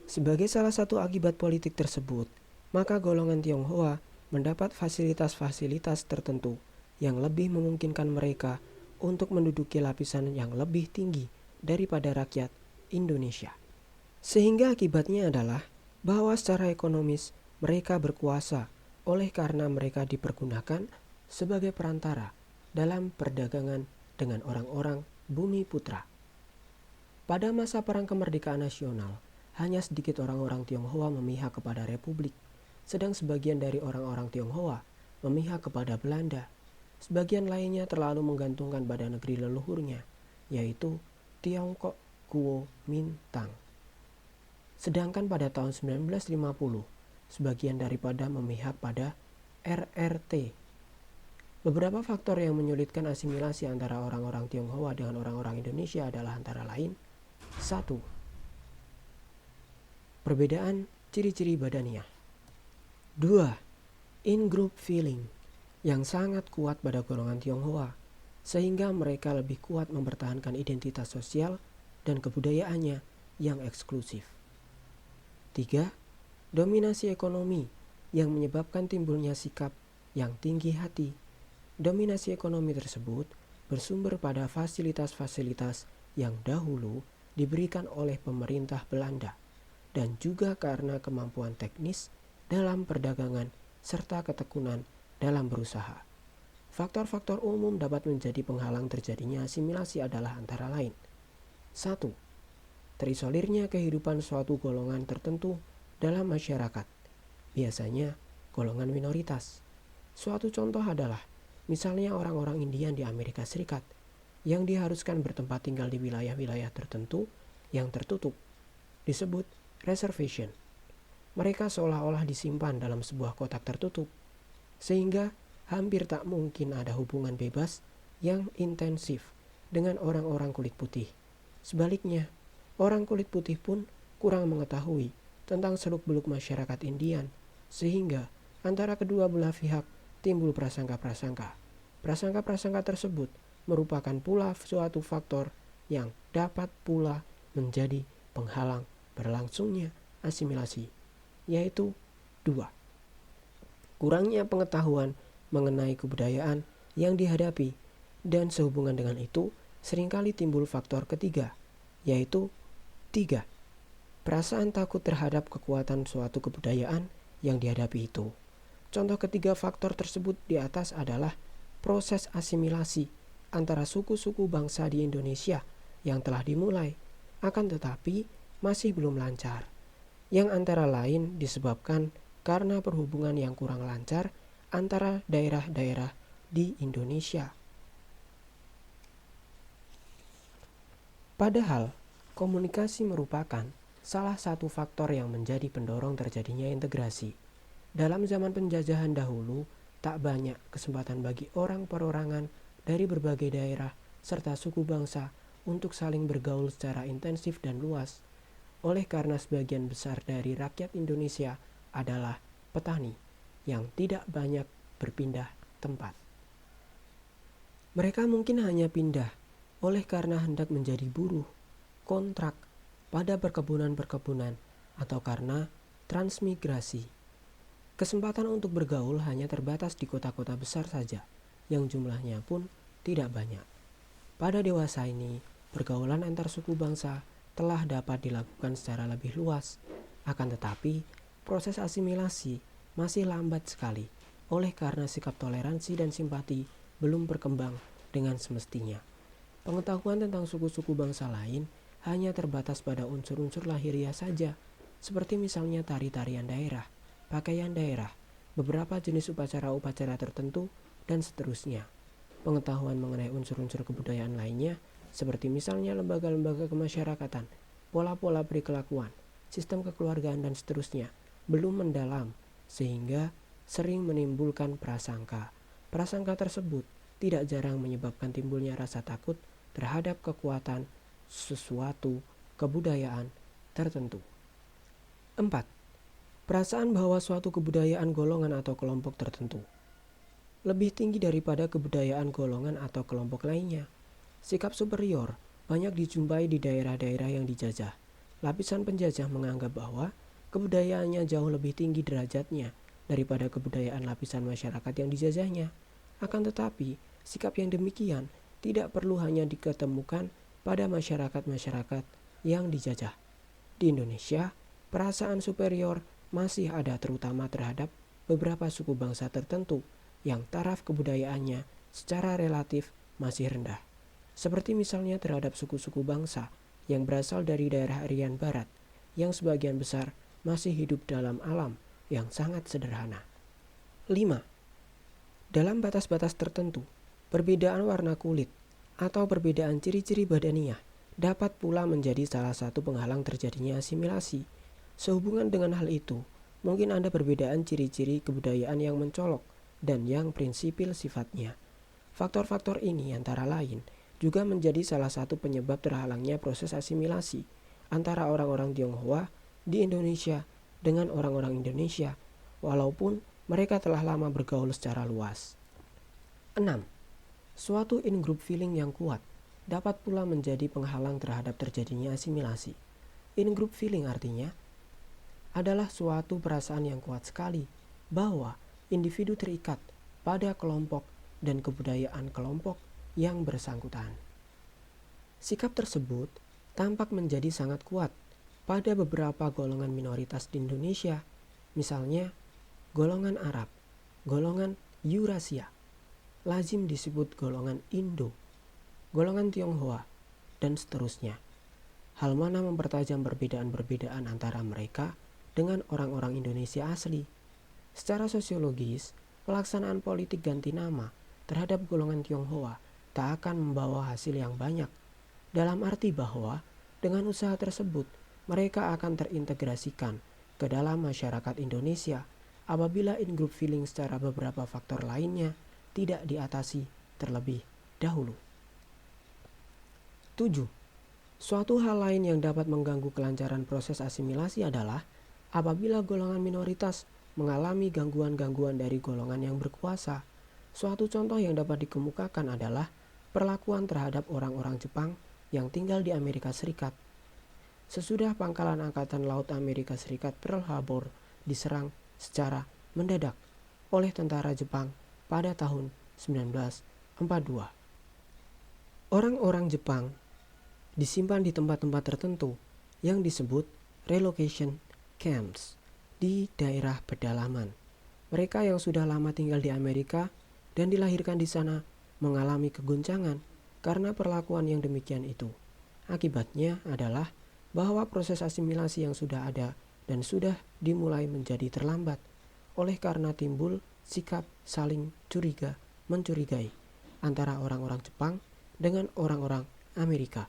Sebagai salah satu akibat politik tersebut, maka golongan Tionghoa mendapat fasilitas-fasilitas tertentu yang lebih memungkinkan mereka untuk menduduki lapisan yang lebih tinggi daripada rakyat Indonesia. Sehingga akibatnya adalah bahwa secara ekonomis mereka berkuasa oleh karena mereka dipergunakan sebagai perantara dalam perdagangan dengan orang-orang Bumi Putra. Pada masa Perang Kemerdekaan Nasional, hanya sedikit orang-orang Tionghoa memihak kepada Republik, sedang sebagian dari orang-orang Tionghoa memihak kepada Belanda. Sebagian lainnya terlalu menggantungkan pada negeri leluhurnya, yaitu Tiongkok Kuomintang. Sedangkan pada tahun 1950, sebagian daripada memihak pada RRT. Beberapa faktor yang menyulitkan asimilasi antara orang-orang Tionghoa dengan orang-orang Indonesia adalah antara lain: 1. Perbedaan ciri-ciri badaniah. 2. In-group feeling yang sangat kuat pada golongan Tionghoa, sehingga mereka lebih kuat mempertahankan identitas sosial dan kebudayaannya yang eksklusif. 3. Dominasi ekonomi yang menyebabkan timbulnya sikap yang tinggi hati. Dominasi ekonomi tersebut bersumber pada fasilitas-fasilitas yang dahulu diberikan oleh pemerintah Belanda dan juga karena kemampuan teknis dalam perdagangan serta ketekunan dalam berusaha. Faktor-faktor umum dapat menjadi penghalang terjadinya asimilasi adalah antara lain: 1. Terisolirnya kehidupan suatu golongan tertentu dalam masyarakat, biasanya golongan minoritas. Suatu contoh adalah misalnya orang-orang Indian di Amerika Serikat yang diharuskan bertempat tinggal di wilayah-wilayah tertentu yang tertutup, disebut reservation. Mereka seolah-olah disimpan dalam sebuah kotak tertutup, sehingga hampir tak mungkin ada hubungan bebas yang intensif dengan orang-orang kulit putih. Sebaliknya, orang kulit putih pun kurang mengetahui tentang seluk-beluk masyarakat Indian, sehingga antara kedua belah pihak timbul prasangka-prasangka. Prasangka-prasangka tersebut merupakan pula suatu faktor yang dapat pula menjadi penghalang berlangsungnya asimilasi, yaitu 2. Kurangnya pengetahuan mengenai kebudayaan yang dihadapi, dan sehubungan dengan itu seringkali timbul faktor ketiga, yaitu 3. Perasaan takut terhadap kekuatan suatu kebudayaan yang dihadapi itu. Contoh ketiga faktor tersebut di atas adalah proses asimilasi antara suku-suku bangsa di Indonesia yang telah dimulai, akan tetapi masih belum lancar, yang antara lain disebabkan karena perhubungan yang kurang lancar antara daerah-daerah di Indonesia. Padahal, komunikasi merupakan salah satu faktor yang menjadi pendorong terjadinya integrasi. Dalam zaman penjajahan dahulu, tak banyak kesempatan bagi orang perorangan dari berbagai daerah serta suku bangsa untuk saling bergaul secara intensif dan luas. Oleh karena sebagian besar dari rakyat Indonesia adalah petani yang tidak banyak berpindah tempat. Mereka mungkin hanya pindah oleh karena hendak menjadi buruh, kontrak pada perkebunan-perkebunan, atau karena transmigrasi. Kesempatan untuk bergaul hanya terbatas di kota-kota besar saja, yang jumlahnya pun tidak banyak. Pada dewasa ini, pergaulan antar suku bangsa telah dapat dilakukan secara lebih luas. Akan tetapi, proses asimilasi masih lambat sekali, oleh karena sikap toleransi dan simpati belum berkembang dengan semestinya. Pengetahuan tentang suku-suku bangsa lain hanya terbatas pada unsur-unsur lahiriah saja, seperti misalnya tari-tarian daerah, pakaian daerah, beberapa jenis upacara-upacara tertentu, dan seterusnya. Pengetahuan mengenai unsur-unsur kebudayaan lainnya, seperti misalnya lembaga-lembaga kemasyarakatan, pola-pola perilakuan, sistem kekeluargaan, dan seterusnya, belum mendalam, sehingga sering menimbulkan prasangka. Prasangka tersebut tidak jarang menyebabkan timbulnya rasa takut terhadap kekuatan sesuatu kebudayaan tertentu. 4. Perasaan bahwa suatu kebudayaan golongan atau kelompok tertentu lebih tinggi daripada kebudayaan golongan atau kelompok lainnya. Sikap superior banyak dijumpai di daerah-daerah yang dijajah. Lapisan penjajah menganggap bahwa kebudayaannya jauh lebih tinggi derajatnya daripada kebudayaan lapisan masyarakat yang dijajahnya. Akan tetapi, sikap yang demikian tidak perlu hanya diketemukan pada masyarakat-masyarakat yang dijajah. Di Indonesia, perasaan superior masih ada terutama terhadap beberapa suku bangsa tertentu yang taraf kebudayaannya secara relatif masih rendah. Seperti misalnya terhadap suku-suku bangsa yang berasal dari daerah Irian Barat, yang sebagian besar masih hidup dalam alam yang sangat sederhana. 5. Dalam batas-batas tertentu, perbedaan warna kulit atau perbedaan ciri-ciri badaniah dapat pula menjadi salah satu penghalang terjadinya asimilasi. Sehubungan dengan hal itu, mungkin ada perbedaan ciri-ciri kebudayaan yang mencolok dan yang prinsipil sifatnya. Faktor-faktor ini antara lain juga menjadi salah satu penyebab terhalangnya proses asimilasi antara orang-orang Tionghoa di Indonesia dengan orang-orang Indonesia, walaupun mereka telah lama bergaul secara luas. 6. Suatu in-group feeling yang kuat dapat pula menjadi penghalang terhadap terjadinya asimilasi. In-group feeling artinya adalah suatu perasaan yang kuat sekali bahwa individu terikat pada kelompok dan kebudayaan kelompok yang bersangkutan. Sikap tersebut tampak menjadi sangat kuat pada beberapa golongan minoritas di Indonesia, misalnya golongan Arab, golongan Eurasia, lazim disebut golongan Indo, golongan Tionghoa, dan seterusnya. Hal mana mempertajam perbedaan-perbedaan antara mereka dengan orang-orang Indonesia asli. Secara sosiologis, pelaksanaan politik ganti nama terhadap golongan Tionghoa tak akan membawa hasil yang banyak, dalam arti bahwa dengan usaha tersebut mereka akan terintegrasikan ke dalam masyarakat Indonesia apabila in-group feeling secara beberapa faktor lainnya tidak diatasi terlebih dahulu. 7. Suatu hal lain yang dapat mengganggu kelancaran proses asimilasi adalah apabila golongan minoritas mengalami gangguan-gangguan dari golongan yang berkuasa. Suatu contoh yang dapat dikemukakan adalah perlakuan terhadap orang-orang Jepang yang tinggal di Amerika Serikat. Sesudah pangkalan Angkatan Laut Amerika Serikat Pearl Harbor diserang secara mendadak oleh tentara Jepang pada tahun 1942. Orang-orang Jepang disimpan di tempat-tempat tertentu yang disebut relocation camps di daerah pedalaman. Mereka yang sudah lama tinggal di Amerika dan dilahirkan di sana mengalami keguncangan karena perlakuan yang demikian itu. Akibatnya adalah bahwa proses asimilasi yang sudah ada dan sudah dimulai menjadi terlambat oleh karena timbul sikap saling curiga mencurigai antara orang-orang Jepang dengan orang-orang Amerika.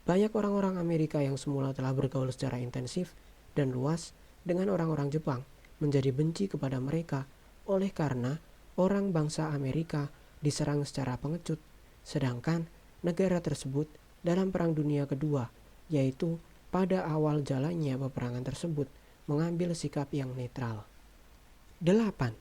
Banyak orang-orang Amerika yang semula telah bergaul secara intensif dan luas dengan orang-orang Jepang menjadi benci kepada mereka oleh karena orang bangsa Amerika diserang secara pengecut, sedangkan negara tersebut dalam Perang Dunia Kedua, yaitu pada awal jalannya peperangan tersebut, mengambil sikap yang netral. 8.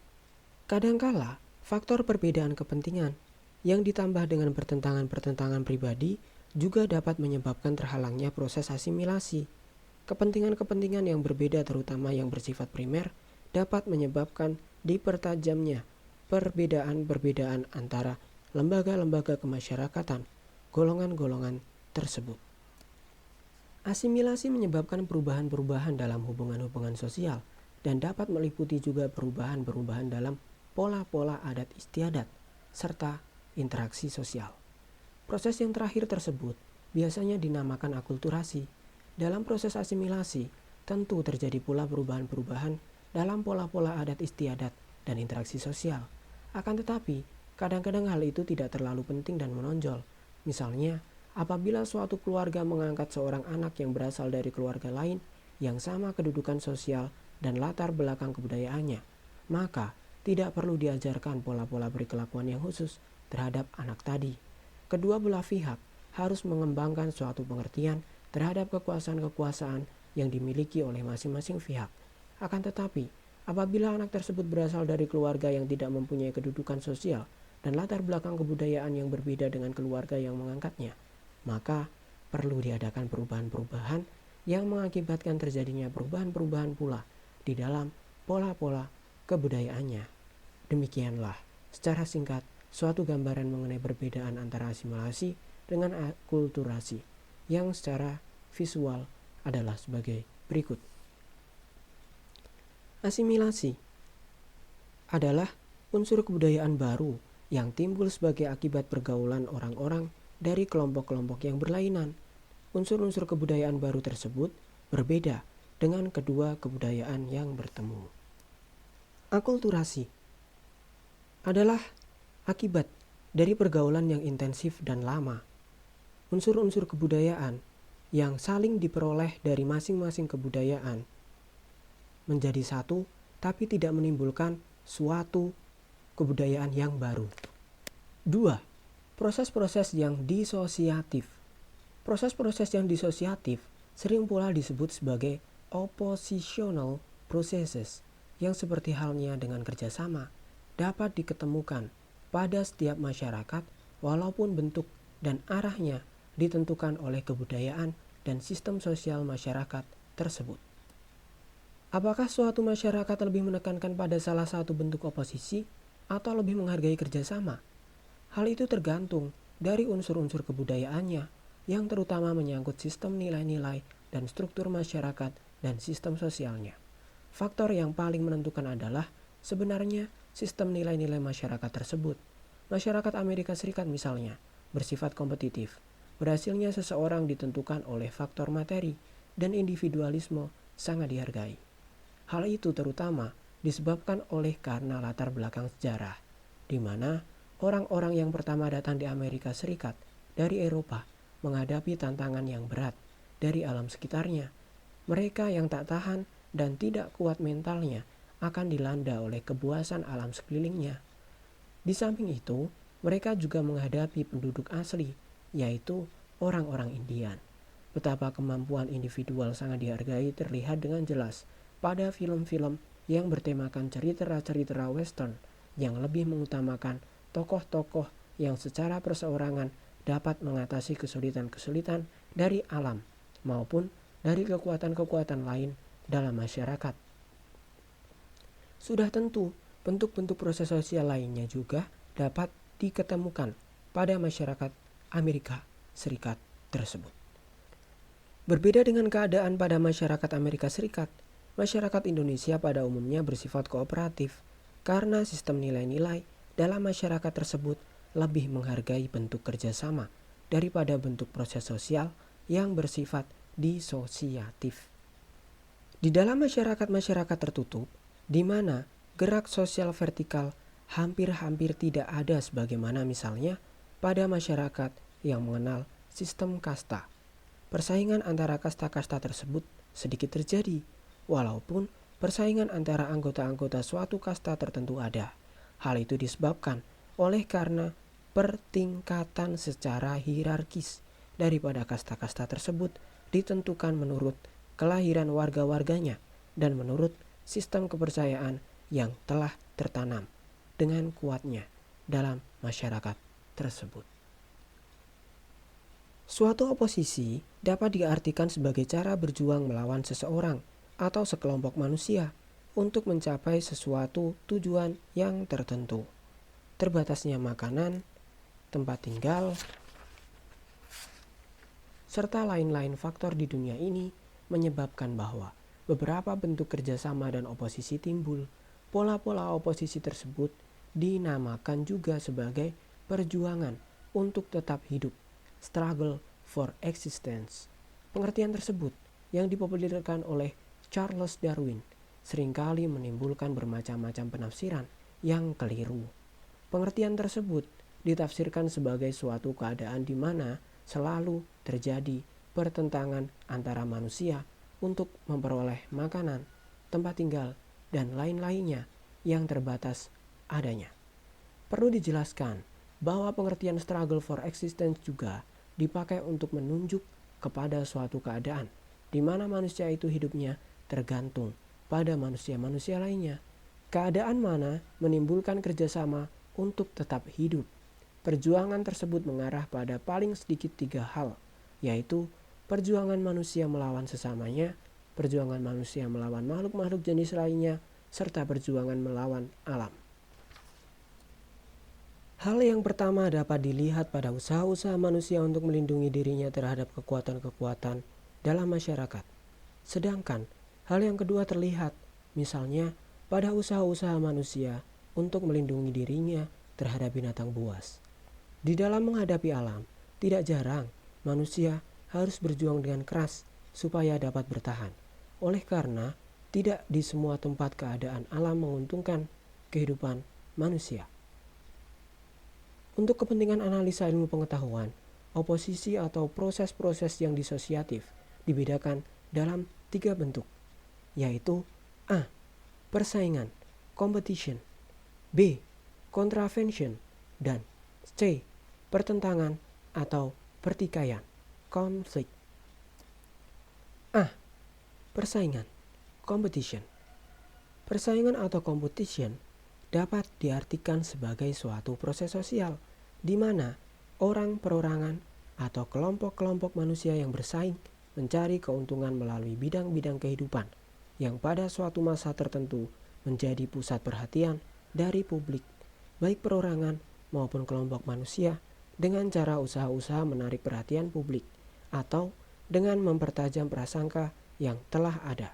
Kadangkala, faktor perbedaan kepentingan yang ditambah dengan pertentangan-pertentangan pribadi juga dapat menyebabkan terhalangnya proses asimilasi. Kepentingan-kepentingan yang berbeda, terutama yang bersifat primer, dapat menyebabkan dipertajamnya perbedaan-perbedaan antara lembaga-lembaga kemasyarakatan, golongan-golongan tersebut. Asimilasi menyebabkan perubahan-perubahan dalam hubungan-hubungan sosial dan dapat meliputi juga perubahan-perubahan dalam pola-pola adat istiadat serta interaksi sosial. Proses yang terakhir tersebut biasanya dinamakan akulturasi. Dalam proses asimilasi, tentu terjadi pula perubahan-perubahan dalam pola-pola adat istiadat dan interaksi sosial. Akan tetapi, kadang-kadang hal itu tidak terlalu penting dan menonjol. Misalnya, apabila suatu keluarga mengangkat seorang anak yang berasal dari keluarga lain yang sama kedudukan sosial dan latar belakang kebudayaannya, maka tidak perlu diajarkan pola-pola perilakuan yang khusus terhadap anak tadi. Kedua belah pihak harus mengembangkan suatu pengertian terhadap kekuasaan-kekuasaan yang dimiliki oleh masing-masing pihak. Akan tetapi, apabila anak tersebut berasal dari keluarga yang tidak mempunyai kedudukan sosial dan latar belakang kebudayaan yang berbeda dengan keluarga yang mengangkatnya, maka perlu diadakan perubahan-perubahan yang mengakibatkan terjadinya perubahan-perubahan pula di dalam pola-pola kebudayaannya. Demikianlah secara singkat suatu gambaran mengenai perbedaan antara asimilasi dengan akulturasi yang secara visual adalah sebagai berikut. Asimilasi adalah unsur kebudayaan baru yang timbul sebagai akibat pergaulan orang-orang dari kelompok-kelompok yang berlainan. Unsur-unsur kebudayaan baru tersebut berbeda dengan kedua kebudayaan yang bertemu. Akulturasi adalah akibat dari pergaulan yang intensif dan lama. Unsur-unsur kebudayaan yang saling diperoleh dari masing-masing kebudayaan menjadi satu, tapi tidak menimbulkan suatu kebudayaan yang baru. 2. Proses-proses yang disosiatif. Proses-proses yang disosiatif sering pula disebut sebagai oppositional processes, yang seperti halnya dengan kerjasama dapat diketemukan pada setiap masyarakat walaupun bentuk dan arahnya ditentukan oleh kebudayaan dan sistem sosial masyarakat tersebut. Apakah suatu masyarakat lebih menekankan pada salah satu bentuk oposisi atau lebih menghargai kerjasama? Hal itu tergantung dari unsur-unsur kebudayaannya yang terutama menyangkut sistem nilai-nilai dan struktur masyarakat dan sistem sosialnya. Faktor yang paling menentukan adalah sebenarnya sistem nilai-nilai masyarakat tersebut. Masyarakat Amerika Serikat misalnya bersifat kompetitif. Berhasilnya seseorang ditentukan oleh faktor materi dan individualisme sangat dihargai. Hal itu terutama disebabkan oleh karena latar belakang sejarah, di mana orang-orang yang pertama datang di Amerika Serikat dari Eropa menghadapi tantangan yang berat dari alam sekitarnya. Mereka yang tak tahan dan tidak kuat mentalnya akan dilanda oleh kebuasan alam sekelilingnya. Di samping itu, mereka juga menghadapi penduduk asli, yaitu orang-orang Indian. Betapa kemampuan individual sangat dihargai terlihat dengan jelas pada film-film yang bertemakan cerita-cerita western yang lebih mengutamakan tokoh-tokoh yang secara perseorangan dapat mengatasi kesulitan-kesulitan dari alam maupun dari kekuatan-kekuatan lain dalam masyarakat. Sudah tentu, bentuk-bentuk proses sosial lainnya juga dapat diketemukan pada masyarakat Amerika Serikat tersebut. Berbeda dengan keadaan pada masyarakat Amerika Serikat, masyarakat Indonesia pada umumnya bersifat kooperatif karena sistem nilai-nilai dalam masyarakat tersebut lebih menghargai bentuk kerjasama daripada bentuk proses sosial yang bersifat disosiatif. Di dalam masyarakat-masyarakat tertutup, di mana gerak sosial vertikal hampir-hampir tidak ada sebagaimana misalnya pada masyarakat yang mengenal sistem kasta. Persaingan antara kasta-kasta tersebut sedikit terjadi, walaupun persaingan antara anggota-anggota suatu kasta tertentu ada. Hal itu disebabkan oleh karena pertingkatan secara hierarkis daripada kasta-kasta tersebut ditentukan menurut kelahiran warga-warganya dan menurut sistem kepercayaan yang telah tertanam dengan kuatnya dalam masyarakat tersebut. Suatu oposisi dapat diartikan sebagai cara berjuang melawan seseorang atau sekelompok manusia untuk mencapai sesuatu tujuan yang tertentu. Terbatasnya makanan, tempat tinggal, serta lain-lain faktor di dunia ini menyebabkan bahwa beberapa bentuk kerjasama dan oposisi timbul. Pola-pola oposisi tersebut dinamakan juga sebagai perjuangan untuk tetap hidup, struggle for existence. Pengertian tersebut yang dipopulerkan oleh Charles Darwin seringkali menimbulkan bermacam-macam penafsiran yang keliru. Pengertian tersebut ditafsirkan sebagai suatu keadaan di mana selalu terjadi pertentangan antara manusia untuk memperoleh makanan, tempat tinggal, dan lain-lainnya yang terbatas adanya. Perlu dijelaskan bahwa pengertian struggle for existence juga dipakai untuk menunjuk kepada suatu keadaan di mana manusia itu hidupnya tergantung pada manusia-manusia lainnya. Keadaan mana menimbulkan kerjasama untuk tetap hidup. Perjuangan tersebut mengarah pada paling sedikit 3 hal, yaitu perjuangan manusia melawan sesamanya, perjuangan manusia melawan makhluk-makhluk jenis lainnya, serta perjuangan melawan alam. Hal yang pertama dapat dilihat pada usaha-usaha manusia untuk melindungi dirinya terhadap kekuatan-kekuatan dalam masyarakat. Sedangkan hal yang kedua terlihat, misalnya, pada usaha-usaha manusia untuk melindungi dirinya terhadap binatang buas. Di dalam menghadapi alam, tidak jarang manusia harus berjuang dengan keras supaya dapat bertahan. Oleh karena tidak di semua tempat keadaan alam menguntungkan kehidupan manusia. Untuk kepentingan analisa ilmu pengetahuan, oposisi atau proses-proses yang disosiatif dibedakan dalam 3 bentuk, yaitu A. Persaingan, competition, B. Contravention, dan C. Pertentangan atau pertikaian, conflict. A. Persaingan, competition. Persaingan atau competition dapat diartikan sebagai suatu proses sosial di mana orang perorangan atau kelompok-kelompok manusia yang bersaing mencari keuntungan melalui bidang-bidang kehidupan yang pada suatu masa tertentu menjadi pusat perhatian dari publik, baik perorangan maupun kelompok manusia, dengan cara usaha-usaha menarik perhatian publik atau dengan mempertajam prasangka yang telah ada,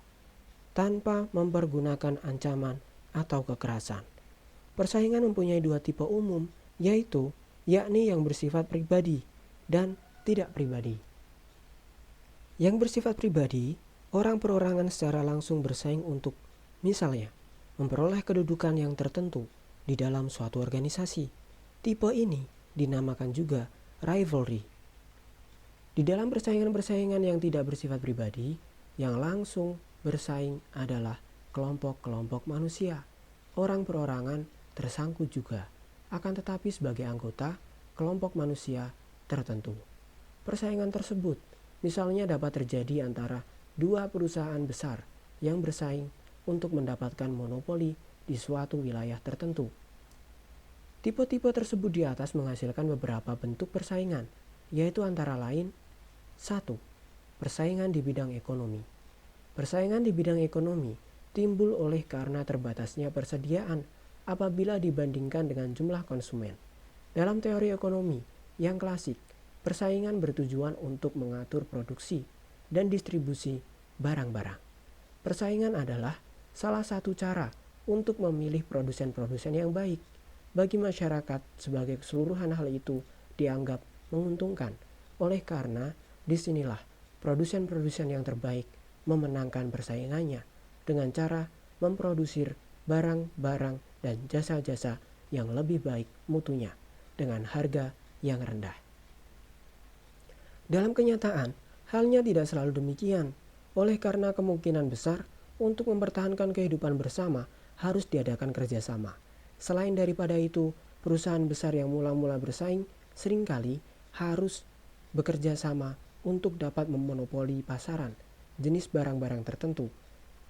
tanpa mempergunakan ancaman atau kekerasan. Persaingan mempunyai 2 tipe umum, yakni yang bersifat pribadi dan tidak pribadi. Yang bersifat pribadi, orang perorangan secara langsung bersaing untuk, misalnya, memperoleh kedudukan yang tertentu di dalam suatu organisasi. Tipe ini dinamakan juga rivalry. Di dalam persaingan-persaingan yang tidak bersifat pribadi, yang langsung bersaing adalah kelompok-kelompok manusia. Orang perorangan tersangkut juga, akan tetapi sebagai anggota kelompok manusia tertentu. Persaingan tersebut misalnya dapat terjadi antara 2 perusahaan besar yang bersaing untuk mendapatkan monopoli di suatu wilayah tertentu. Tipe-tipe tersebut di atas menghasilkan beberapa bentuk persaingan, yaitu antara lain 1. Persaingan di bidang ekonomi. Persaingan di bidang ekonomi timbul oleh karena terbatasnya persediaan apabila dibandingkan dengan jumlah konsumen. Dalam teori ekonomi yang klasik, persaingan bertujuan untuk mengatur produksi dan distribusi barang-barang. Persaingan adalah salah satu cara untuk memilih produsen-produsen yang baik. Bagi masyarakat sebagai keseluruhan, hal itu dianggap menguntungkan. Oleh karena disinilah produsen-produsen yang terbaik memenangkan persaingannya dengan cara memproduksi barang-barang dan jasa-jasa yang lebih baik mutunya dengan harga yang rendah. Dalam kenyataan, halnya tidak selalu demikian. Oleh karena kemungkinan besar untuk mempertahankan kehidupan bersama harus diadakan kerjasama. Selain daripada itu, perusahaan besar yang mula-mula bersaing seringkali harus bekerja sama untuk dapat memonopoli pasaran jenis barang-barang tertentu.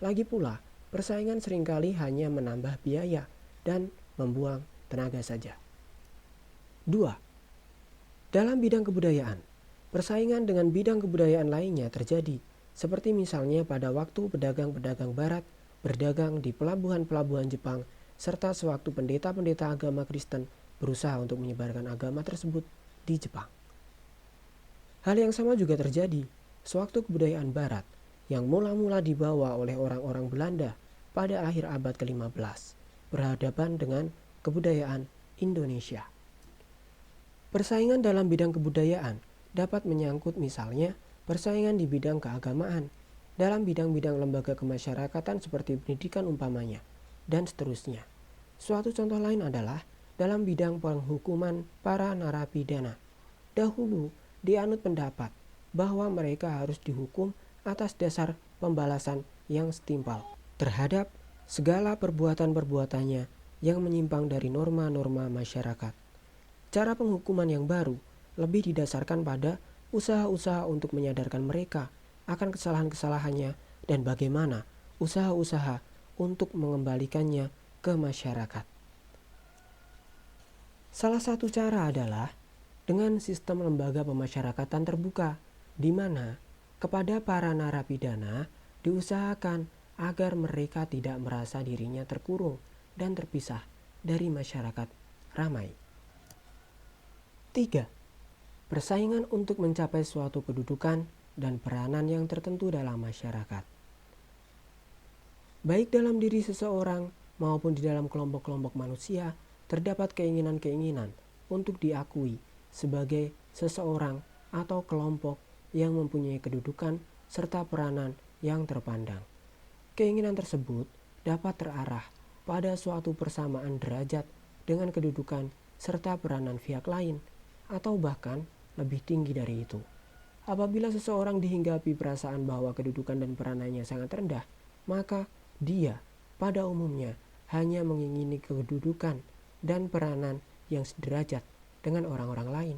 Lagi pula, persaingan seringkali hanya menambah biaya dan membuang tenaga saja. 2. Dalam bidang kebudayaan, persaingan dengan bidang kebudayaan lainnya terjadi, seperti misalnya pada waktu pedagang-pedagang barat berdagang di pelabuhan-pelabuhan Jepang, serta sewaktu pendeta-pendeta agama Kristen berusaha untuk menyebarkan agama tersebut di Jepang. Hal yang sama juga terjadi sewaktu kebudayaan barat yang mula-mula dibawa oleh orang-orang Belanda pada akhir abad ke-15 berhadapan dengan kebudayaan Indonesia. Persaingan dalam bidang kebudayaan dapat menyangkut misalnya persaingan di bidang keagamaan, dalam bidang-bidang lembaga kemasyarakatan seperti pendidikan umpamanya, dan seterusnya. Suatu contoh lain adalah dalam bidang penghukuman para narapidana. Dahulu dianut pendapat bahwa mereka harus dihukum atas dasar pembalasan yang setimpal terhadap segala perbuatan-perbuatannya yang menyimpang dari norma-norma masyarakat. Cara penghukuman yang baru lebih didasarkan pada usaha-usaha untuk menyadarkan mereka akan kesalahan-kesalahannya dan bagaimana usaha-usaha untuk mengembalikannya ke masyarakat. Salah satu cara adalah dengan sistem lembaga pemasyarakatan terbuka, di mana kepada para narapidana diusahakan agar mereka tidak merasa dirinya terkurung dan terpisah dari masyarakat ramai. 3. Persaingan untuk mencapai suatu kedudukan dan peranan yang tertentu dalam masyarakat. Baik dalam diri seseorang maupun di dalam kelompok-kelompok manusia, terdapat keinginan-keinginan untuk diakui sebagai seseorang atau kelompok yang mempunyai kedudukan serta peranan yang terpandang. Keinginan tersebut dapat terarah pada suatu persamaan derajat dengan kedudukan serta peranan pihak lain, atau bahkan lebih tinggi dari itu. Apabila seseorang dihinggapi perasaan bahwa kedudukan dan peranannya sangat rendah, maka dia pada umumnya hanya mengingini kedudukan dan peranan yang sederajat dengan orang-orang lain.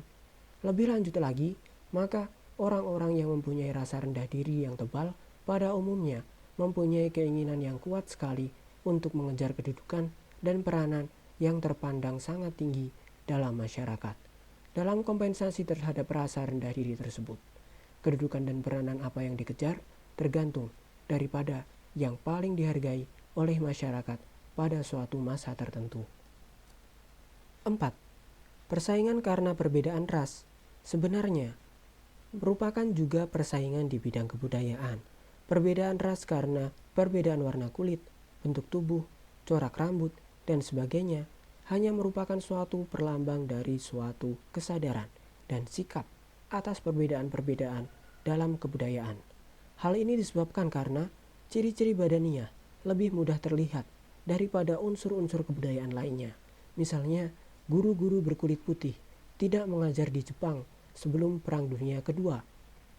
Lebih lanjut lagi, maka orang-orang yang mempunyai rasa rendah diri yang tebal pada umumnya mempunyai keinginan yang kuat sekali untuk mengejar kedudukan dan peranan yang terpandang sangat tinggi dalam masyarakat. Dalam kompensasi terhadap rasa rendah diri tersebut, kedudukan dan peranan apa yang dikejar tergantung daripada yang paling dihargai oleh masyarakat pada suatu masa tertentu. 4. Persaingan karena perbedaan ras sebenarnya merupakan juga persaingan di bidang kebudayaan. Perbedaan ras karena perbedaan warna kulit, bentuk tubuh, corak rambut, dan sebagainya hanya merupakan suatu perlambang dari suatu kesadaran dan sikap atas perbedaan-perbedaan dalam kebudayaan. Hal ini disebabkan karena ciri-ciri badaniah lebih mudah terlihat daripada unsur-unsur kebudayaan lainnya. Misalnya, guru-guru berkulit putih tidak mengajar di Jepang sebelum Perang Dunia Kedua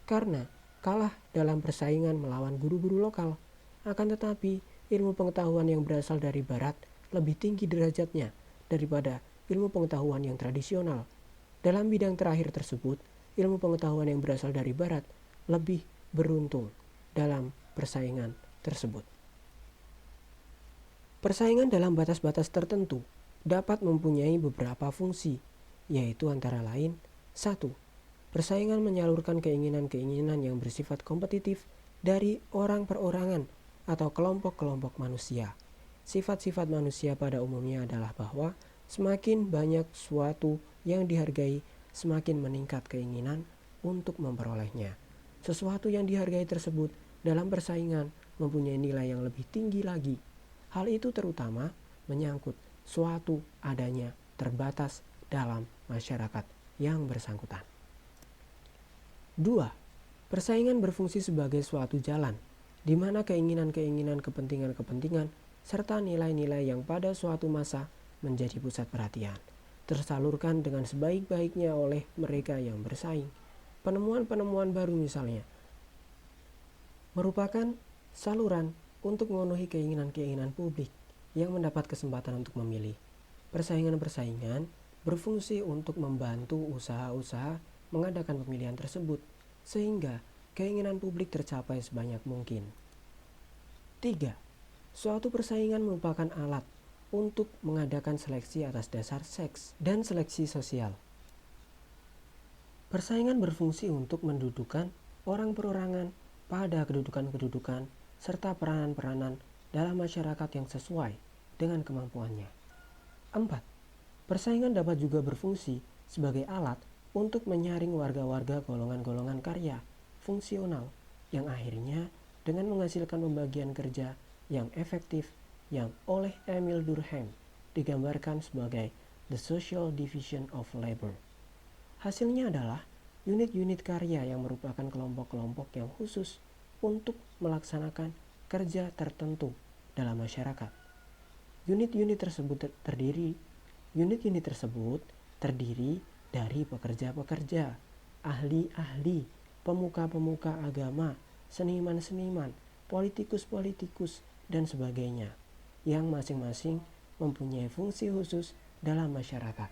karena kalah dalam persaingan melawan guru-guru lokal. Akan tetapi, ilmu pengetahuan yang berasal dari barat lebih tinggi derajatnya daripada ilmu pengetahuan yang tradisional. Dalam bidang terakhir tersebut, ilmu pengetahuan yang berasal dari barat lebih beruntung dalam persaingan tersebut. Persaingan dalam batas-batas tertentu dapat mempunyai beberapa fungsi, yaitu antara lain 1. Persaingan menyalurkan keinginan-keinginan yang bersifat kompetitif dari orang perorangan atau kelompok-kelompok manusia. Sifat-sifat manusia pada umumnya adalah bahwa semakin banyak suatu yang dihargai, semakin meningkat keinginan untuk memperolehnya. Sesuatu yang dihargai tersebut dalam persaingan mempunyai nilai yang lebih tinggi lagi. Hal itu terutama menyangkut suatu adanya terbatas dalam masyarakat yang bersangkutan. 2. Persaingan berfungsi sebagai suatu jalan, di mana keinginan-keinginan, kepentingan-kepentingan, serta nilai-nilai yang pada suatu masa menjadi pusat perhatian, tersalurkan dengan sebaik-baiknya oleh mereka yang bersaing. Penemuan-penemuan baru misalnya merupakan saluran untuk memenuhi keinginan-keinginan publik yang mendapat kesempatan untuk memilih. Persaingan-persaingan berfungsi untuk membantu usaha-usaha mengadakan pemilihan tersebut, sehingga keinginan publik tercapai sebanyak mungkin. 3. Suatu persaingan merupakan alat untuk mengadakan seleksi atas dasar seks dan seleksi sosial. Persaingan berfungsi untuk mendudukan orang perorangan pada kedudukan-kedudukan serta peranan-peranan dalam masyarakat yang sesuai dengan kemampuannya. 4. Persaingan dapat juga berfungsi sebagai alat untuk menyaring warga-warga golongan-golongan karya fungsional yang akhirnya dengan menghasilkan pembagian kerja yang efektif yang oleh Emil Durkheim digambarkan sebagai the social division of labor. Hasilnya adalah unit-unit karya yang merupakan kelompok-kelompok yang khusus untuk melaksanakan kerja tertentu dalam masyarakat. Unit-unit tersebut terdiri dari pekerja-pekerja, ahli-ahli, pemuka-pemuka agama, seniman-seniman, politikus-politikus, dan sebagainya, yang masing-masing mempunyai fungsi khusus dalam masyarakat.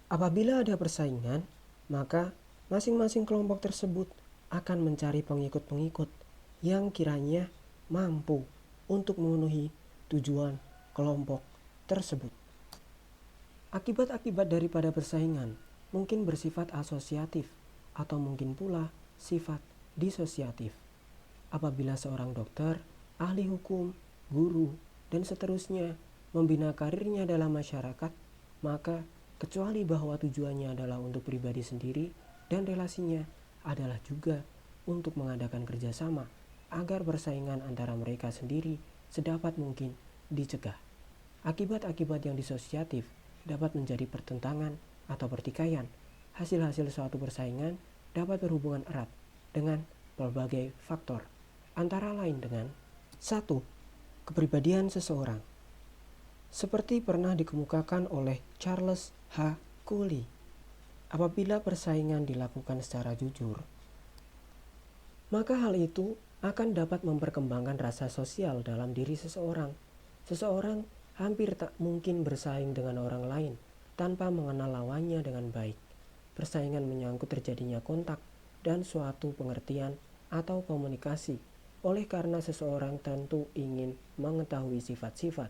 Apabila ada persaingan, maka masing-masing kelompok tersebut akan mencari pengikut-pengikut yang kiranya mampu untuk memenuhi tujuan kelompok tersebut. Akibat-akibat daripada persaingan mungkin bersifat asosiatif atau mungkin pula sifat disosiatif. Apabila seorang dokter, ahli hukum, guru, dan seterusnya membina karirnya dalam masyarakat, maka kecuali bahwa tujuannya adalah untuk pribadi sendiri dan relasinya adalah juga untuk mengadakan kerjasama agar persaingan antara mereka sendiri sedapat mungkin dicegah. Akibat-akibat yang disosiatif dapat menjadi pertentangan atau pertikaian. Hasil-hasil suatu persaingan dapat berhubungan erat dengan berbagai faktor, antara lain dengan 1. Kepribadian seseorang. Seperti pernah dikemukakan oleh Charles H. Cooley, apabila persaingan dilakukan secara jujur, maka hal itu akan dapat memperkembangkan rasa sosial dalam diri seseorang. Seseorang hampir tak mungkin bersaing dengan orang lain tanpa mengenal lawannya dengan baik. Persaingan menyangkut terjadinya kontak dan suatu pengertian atau komunikasi. Oleh karena seseorang tentu ingin mengetahui sifat-sifat,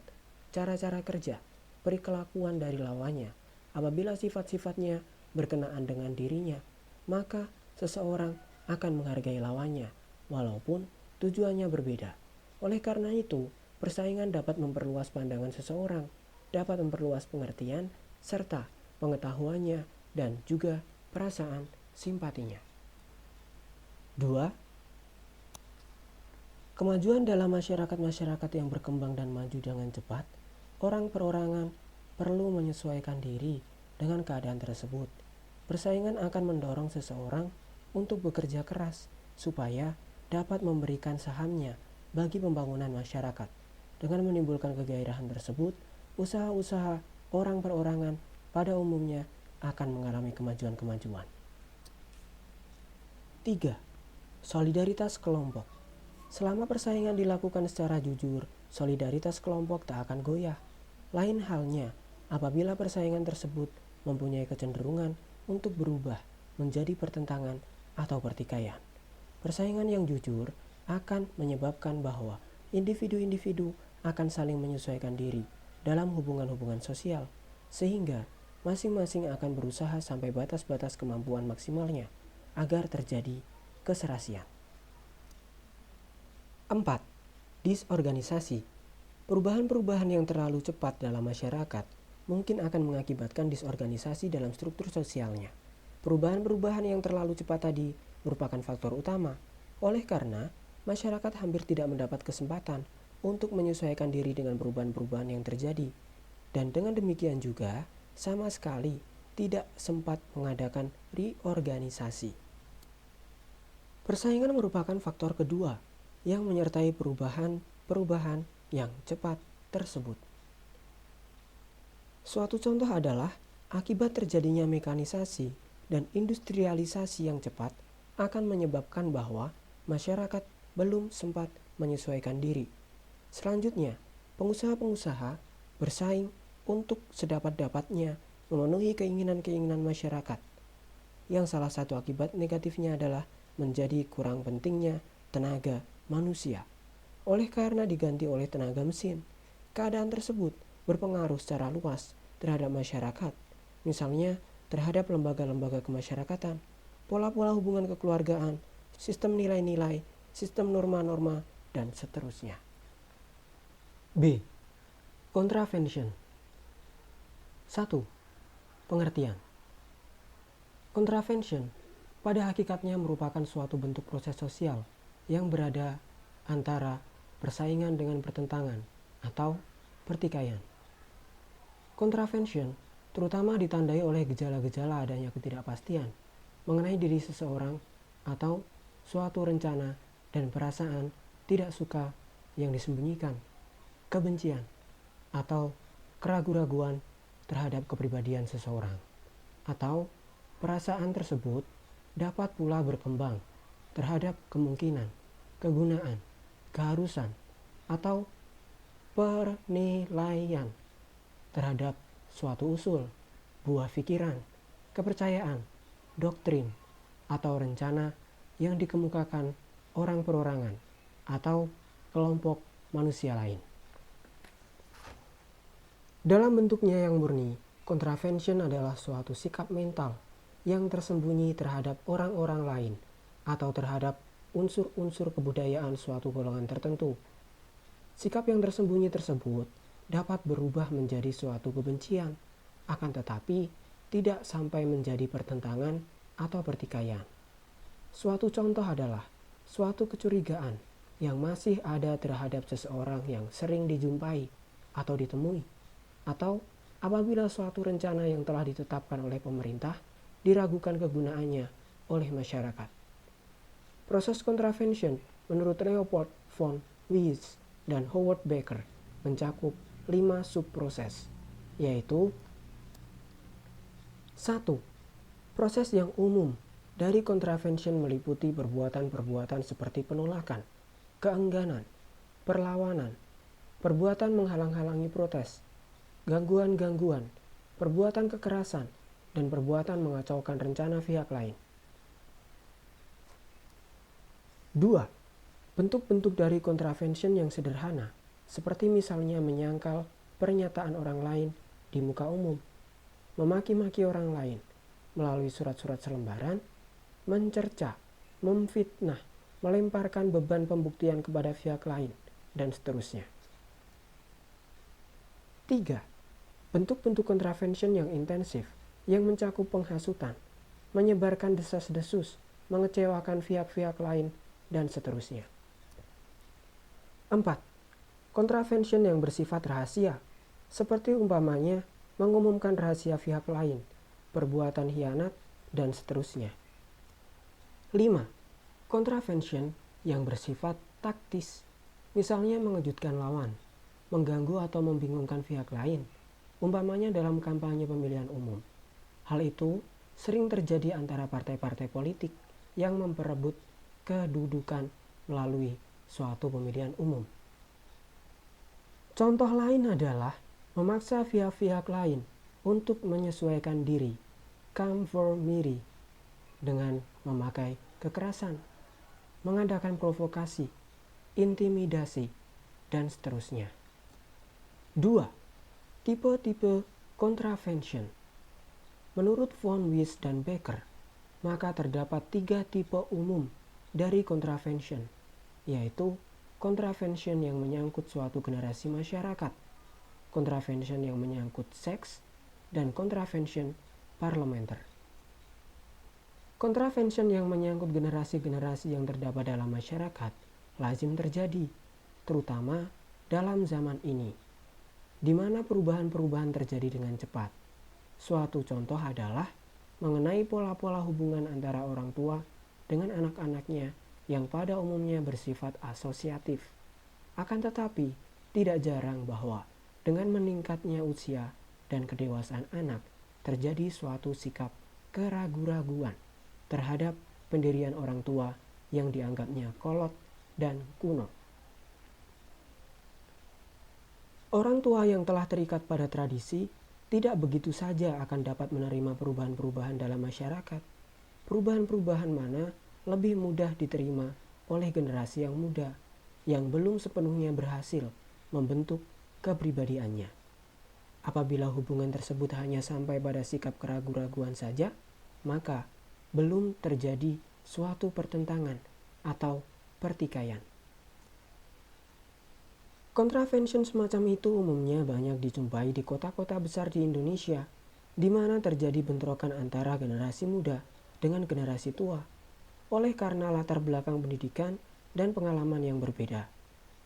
cara-cara kerja, perilakuan dari lawannya. Apabila sifat-sifatnya berkenaan dengan dirinya, maka seseorang akan menghargai lawannya, walaupun tujuannya berbeda. Oleh karena itu, persaingan dapat memperluas pandangan seseorang, dapat memperluas pengertian, serta pengetahuannya, dan juga perasaan simpatinya. 2. Kemajuan dalam masyarakat-masyarakat yang berkembang dan maju dengan cepat, orang perorangan perlu menyesuaikan diri dengan keadaan tersebut. Persaingan akan mendorong seseorang untuk bekerja keras supaya dapat memberikan sahamnya bagi pembangunan masyarakat. Dengan menimbulkan kegairahan tersebut, usaha-usaha orang perorangan pada umumnya akan mengalami kemajuan-kemajuan. 3. Solidaritas kelompok. Selama persaingan dilakukan secara jujur, solidaritas kelompok tak akan goyah. Lain halnya apabila persaingan tersebut mempunyai kecenderungan untuk berubah menjadi pertentangan atau pertikaian. Persaingan yang jujur akan menyebabkan bahwa individu-individu akan saling menyesuaikan diri dalam hubungan-hubungan sosial, sehingga masing-masing akan berusaha sampai batas-batas kemampuan maksimalnya agar terjadi keserasian. 4. Disorganisasi. Perubahan-perubahan yang terlalu cepat dalam masyarakat mungkin akan mengakibatkan disorganisasi dalam struktur sosialnya. Perubahan-perubahan yang terlalu cepat tadi merupakan faktor utama. Oleh karena masyarakat hampir tidak mendapat kesempatan untuk menyesuaikan diri dengan perubahan-perubahan yang terjadi. Dan dengan demikian juga sama sekali tidak sempat mengadakan reorganisasi. Persaingan merupakan faktor kedua yang menyertai perubahan yang cepat tersebut. Suatu contoh adalah akibat terjadinya mekanisasi dan industrialisasi yang cepat akan menyebabkan bahwa masyarakat belum sempat menyesuaikan diri. Selanjutnya, pengusaha-pengusaha bersaing untuk sedapat-dapatnya memenuhi keinginan-keinginan masyarakat, yang salah satu akibat negatifnya adalah menjadi kurang pentingnya tenaga manusia. oleh karena diganti oleh tenaga mesin. Keadaan tersebut berpengaruh secara luas terhadap masyarakat, misalnya terhadap lembaga-lembaga kemasyarakatan, pola-pola hubungan kekeluargaan, sistem nilai-nilai, sistem norma-norma, dan seterusnya. B. Contravention. 1. Pengertian. Contravention pada hakikatnya merupakan suatu bentuk proses sosial yang berada antara persaingan dengan pertentangan atau pertikaian. Contravention terutama ditandai oleh gejala-gejala adanya ketidakpastian mengenai diri seseorang atau suatu rencana dan perasaan tidak suka yang disembunyikan, kebencian, atau keraguan-raguan terhadap kepribadian seseorang. Atau perasaan tersebut dapat pula berkembang terhadap kemungkinan, kegunaan, keharusan, atau penilaian terhadap suatu usul, buah pikiran, kepercayaan, doktrin, atau rencana yang dikemukakan orang perorangan atau kelompok manusia lain. Dalam bentuknya yang murni, contravention adalah suatu sikap mental yang tersembunyi terhadap orang-orang lain atau terhadap unsur-unsur kebudayaan suatu golongan tertentu. Sikap yang tersembunyi tersebut dapat berubah menjadi suatu kebencian, akan tetapi tidak sampai menjadi pertentangan atau pertikaian. Suatu contoh adalah suatu kecurigaan yang masih ada terhadap seseorang yang sering dijumpai atau ditemui, atau apabila suatu rencana yang telah ditetapkan oleh pemerintah diragukan kegunaannya oleh masyarakat. Proses contravention menurut Leopold von Weiss dan Howard Baker mencakup 5 subproses, yaitu 1. Proses yang umum dari contravention meliputi perbuatan-perbuatan seperti penolakan, keengganan, perlawanan, perbuatan menghalang-halangi protes, gangguan-gangguan, perbuatan kekerasan, dan perbuatan mengacaukan rencana pihak lain. 2. Bentuk-bentuk dari contravention yang sederhana, seperti misalnya menyangkal pernyataan orang lain di muka umum, memaki-maki orang lain melalui surat-surat selembaran, mencerca, memfitnah, melemparkan beban pembuktian kepada pihak lain, dan seterusnya. 3. Bentuk-bentuk contravention yang intensif yang mencakup penghasutan, menyebarkan desas-desus, mengecewakan pihak-pihak lain, dan seterusnya. 4. Contravention yang bersifat rahasia, seperti umpamanya mengumumkan rahasia pihak lain, perbuatan khianat, dan seterusnya. 5. Contravention yang bersifat taktis, misalnya mengejutkan lawan, mengganggu atau membingungkan pihak lain, umpamanya dalam kampanye pemilihan umum. Hal itu sering terjadi antara partai-partai politik yang memperebut kedudukan melalui suatu pemilihan umum. Contoh lain adalah memaksa pihak-pihak lain untuk menyesuaikan diri, conformity, dengan memakai kekerasan, mengadakan provokasi, intimidasi, dan seterusnya. 2. Tipe-tipe contravention. Menurut von Weiss dan Baker, maka terdapat 3 tipe umum dari contravention, yaitu contravention yang menyangkut suatu generasi masyarakat, contravention yang menyangkut seks, dan contravention parlementer. Contravention yang menyangkut generasi-generasi yang terdapat dalam masyarakat lazim terjadi, terutama dalam zaman ini, di mana perubahan-perubahan terjadi dengan cepat. Suatu contoh adalah mengenai pola-pola hubungan antara orang tua dengan anak-anaknya yang pada umumnya bersifat asosiatif. Akan tetapi, tidak jarang bahwa dengan meningkatnya usia dan kedewasaan anak, terjadi suatu sikap keraguan-raguan terhadap pendirian orang tua yang dianggapnya kolot dan kuno. Orang tua yang telah terikat pada tradisi tidak begitu saja akan dapat menerima perubahan-perubahan dalam masyarakat. Perubahan-perubahan mana lebih mudah diterima oleh generasi yang muda, yang belum sepenuhnya berhasil membentuk kepribadiannya. Apabila hubungan tersebut hanya sampai pada sikap keraguan-raguan saja, maka belum terjadi suatu pertentangan atau pertikaian. Contravention semacam itu umumnya banyak dijumpai di kota-kota besar di Indonesia, di mana terjadi bentrokan antara generasi muda dengan generasi tua, oleh karena latar belakang pendidikan dan pengalaman yang berbeda.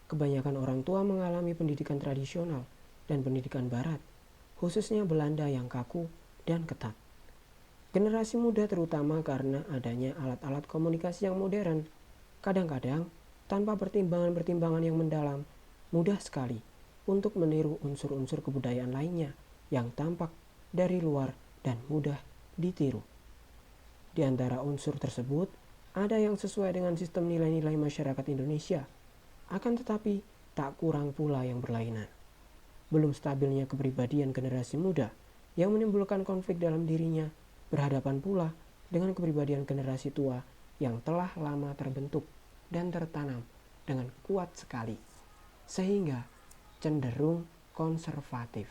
Kebanyakan orang tua mengalami pendidikan tradisional dan pendidikan barat, khususnya Belanda yang kaku dan ketat. Generasi muda terutama karena adanya alat-alat komunikasi yang modern, kadang-kadang tanpa pertimbangan-pertimbangan yang mendalam, mudah sekali untuk meniru unsur-unsur kebudayaan lainnya yang tampak dari luar dan mudah ditiru. Di antara unsur tersebut, ada yang sesuai dengan sistem nilai-nilai masyarakat Indonesia, akan tetapi tak kurang pula yang berlainan. Belum stabilnya kepribadian generasi muda yang menimbulkan konflik dalam dirinya berhadapan pula dengan kepribadian generasi tua yang telah lama terbentuk dan tertanam dengan kuat sekali, sehingga cenderung konservatif.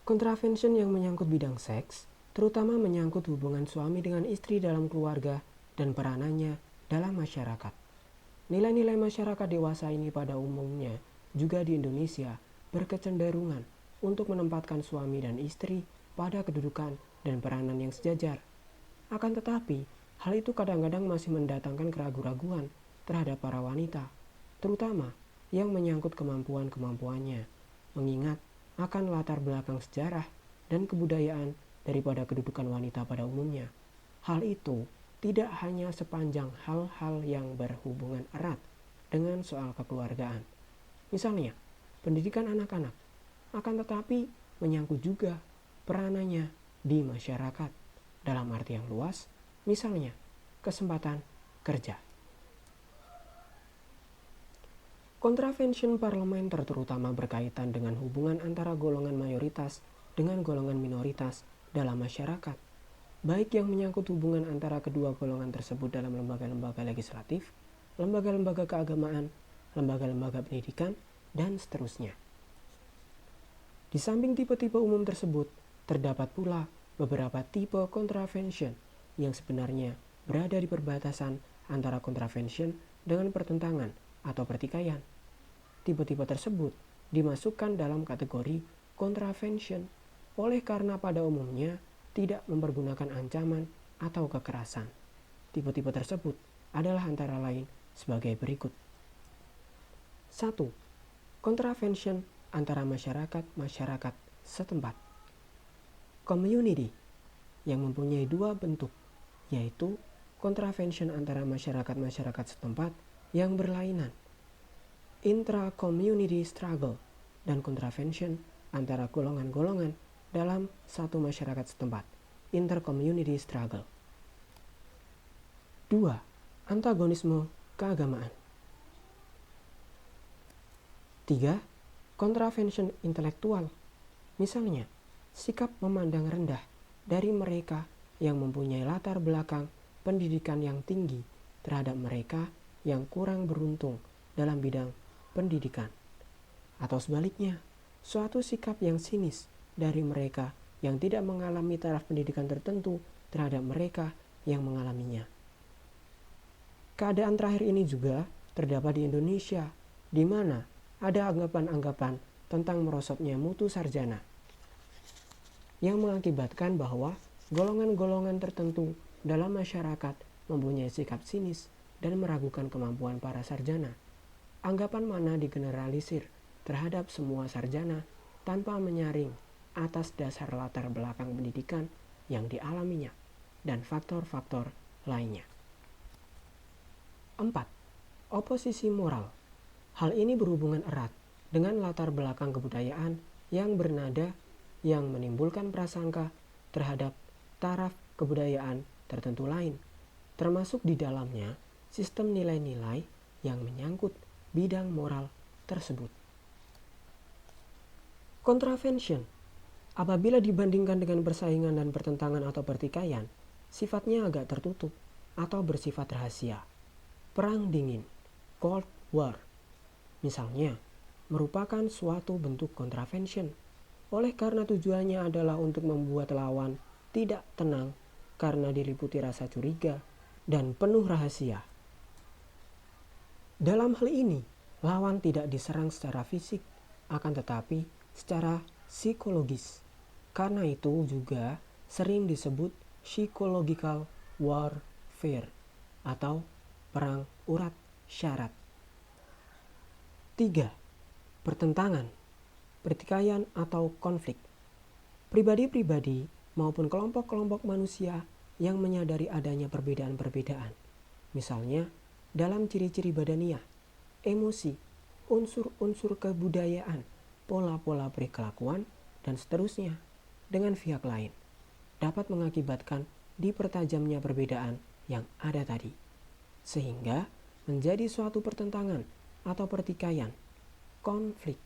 Contravention yang menyangkut bidang seks, terutama menyangkut hubungan suami dengan istri dalam keluarga dan peranannya dalam masyarakat. Nilai-nilai masyarakat dewasa ini pada umumnya juga di Indonesia berkecenderungan untuk menempatkan suami dan istri pada kedudukan dan peranan yang sejajar. Akan tetapi, hal itu kadang-kadang masih mendatangkan keraguan-raguan terhadap para wanita, terutama yang menyangkut kemampuan-kemampuannya, mengingat akan latar belakang sejarah dan kebudayaan daripada kedudukan wanita pada umumnya. Hal itu tidak hanya sepanjang hal-hal yang berhubungan erat dengan soal kekeluargaan. Misalnya, pendidikan anak-anak, akan tetapi menyangkut juga peranannya di masyarakat dalam arti yang luas, misalnya kesempatan kerja. Contravention parlementer terutama berkaitan dengan hubungan antara golongan mayoritas dengan golongan minoritas dalam masyarakat, baik yang menyangkut hubungan antara kedua golongan tersebut dalam lembaga-lembaga legislatif, lembaga-lembaga keagamaan, lembaga-lembaga pendidikan, dan seterusnya. Di samping tipe-tipe umum tersebut, terdapat pula beberapa tipe contravention yang sebenarnya berada di perbatasan antara contravention dengan pertentangan atau pertikaian. Tipe-tipe tersebut dimasukkan dalam kategori contravention oleh karena pada umumnya tidak mempergunakan ancaman atau kekerasan. Tipe-tipe tersebut adalah antara lain sebagai berikut. 1. Contravention antara masyarakat-masyarakat setempat. Community yang mempunyai dua bentuk, yaitu contravention antara masyarakat-masyarakat setempat yang berlainan, intra-community struggle, dan contravention antara golongan-golongan dalam satu masyarakat setempat, inter-community struggle. 2. Antagonisme keagamaan. 3. Contravention intelektual, misalnya sikap memandang rendah dari mereka yang mempunyai latar belakang pendidikan yang tinggi terhadap mereka yang kurang beruntung dalam bidang pendidikan. Atau sebaliknya, suatu sikap yang sinis dari mereka yang tidak mengalami taraf pendidikan tertentu terhadap mereka yang mengalaminya. Keadaan terakhir ini juga terdapat di Indonesia, di mana ada anggapan-anggapan tentang merosotnya mutu sarjana, yang mengakibatkan bahwa golongan-golongan tertentu dalam masyarakat mempunyai sikap sinis dan meragukan kemampuan para sarjana. Anggapan mana digeneralisir terhadap semua sarjana tanpa menyaring atas dasar latar belakang pendidikan yang dialaminya dan faktor-faktor lainnya. 4. Oposisi moral. Hal ini berhubungan erat dengan latar belakang kebudayaan yang bernada yang menimbulkan prasangka terhadap taraf kebudayaan tertentu lain, termasuk di dalamnya sistem nilai-nilai yang menyangkut bidang moral tersebut. Contravention, apabila dibandingkan dengan persaingan dan pertentangan atau pertikaian, sifatnya agak tertutup atau bersifat rahasia. Perang dingin, Cold War, misalnya, merupakan suatu bentuk contravention, oleh karena tujuannya adalah untuk membuat lawan tidak tenang karena diliputi rasa curiga dan penuh rahasia. Dalam hal ini, lawan tidak diserang secara fisik, akan tetapi secara psikologis. Karena itu juga sering disebut psychological warfare atau perang urat syarat. 3. Pertentangan, pertikaian atau konflik. Pribadi-pribadi maupun kelompok-kelompok manusia yang menyadari adanya perbedaan-perbedaan. Misalnya, dalam ciri-ciri badaniah, emosi, unsur-unsur kebudayaan, pola-pola perilakuan, dan seterusnya dengan pihak lain dapat mengakibatkan dipertajamnya perbedaan yang ada tadi, sehingga menjadi suatu pertentangan atau pertikaian, konflik.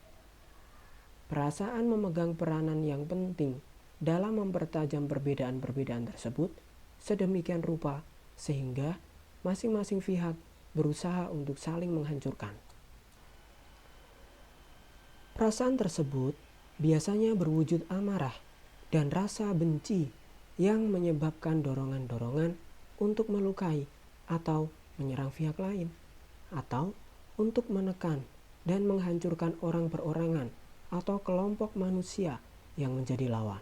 Perasaan memegang peranan yang penting dalam mempertajam perbedaan-perbedaan tersebut sedemikian rupa sehingga masing-masing pihak berusaha untuk saling menghancurkan. Perasaan tersebut biasanya berwujud amarah dan rasa benci yang menyebabkan dorongan-dorongan untuk melukai atau menyerang pihak lain, atau untuk menekan dan menghancurkan orang perorangan atau kelompok manusia yang menjadi lawan.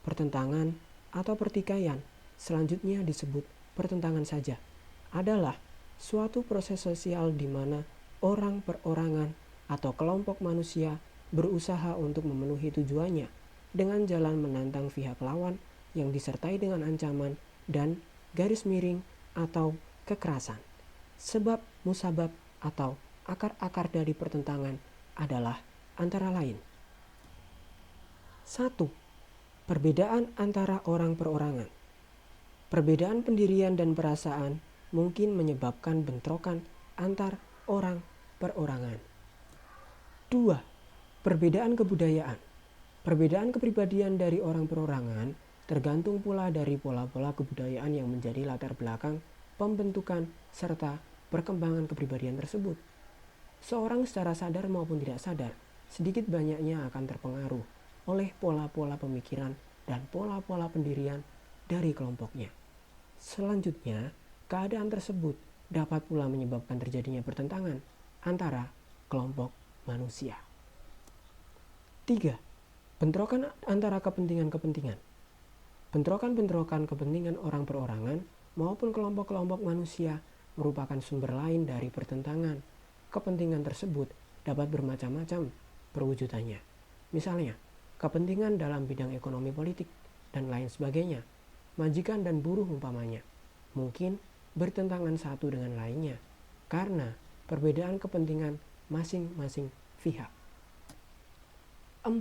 Pertentangan atau pertikaian selanjutnya disebut pertentangan saja adalah suatu proses sosial di mana orang perorangan atau kelompok manusia berusaha untuk memenuhi tujuannya dengan jalan menantang pihak lawan yang disertai dengan ancaman dan garis miring atau kekerasan. Sebab musabab atau akar-akar dari pertentangan adalah antara lain: 1. Perbedaan antara orang perorangan. Perbedaan pendirian dan perasaan mungkin menyebabkan bentrokan antar orang perorangan. 2. Perbedaan kebudayaan. Perbedaan kepribadian dari orang perorangan tergantung pula dari pola-pola kebudayaan yang menjadi latar belakang pembentukan serta perkembangan kepribadian tersebut. Seorang secara sadar maupun tidak sadar, sedikit banyaknya akan terpengaruh oleh pola-pola pemikiran dan pola-pola pendirian dari kelompoknya. Selanjutnya, keadaan tersebut dapat pula menyebabkan terjadinya pertentangan antara kelompok manusia. 3. Bentrokan antara kepentingan-kepentingan. Bentrokan-bentrokan kepentingan orang perorangan maupun kelompok-kelompok manusia merupakan sumber lain dari pertentangan. Kepentingan tersebut dapat bermacam-macam perwujudannya. Misalnya, kepentingan dalam bidang ekonomi politik dan lain sebagainya. Majikan dan buruh umpamanya mungkin bertentangan satu dengan lainnya karena perbedaan kepentingan masing-masing pihak. 4.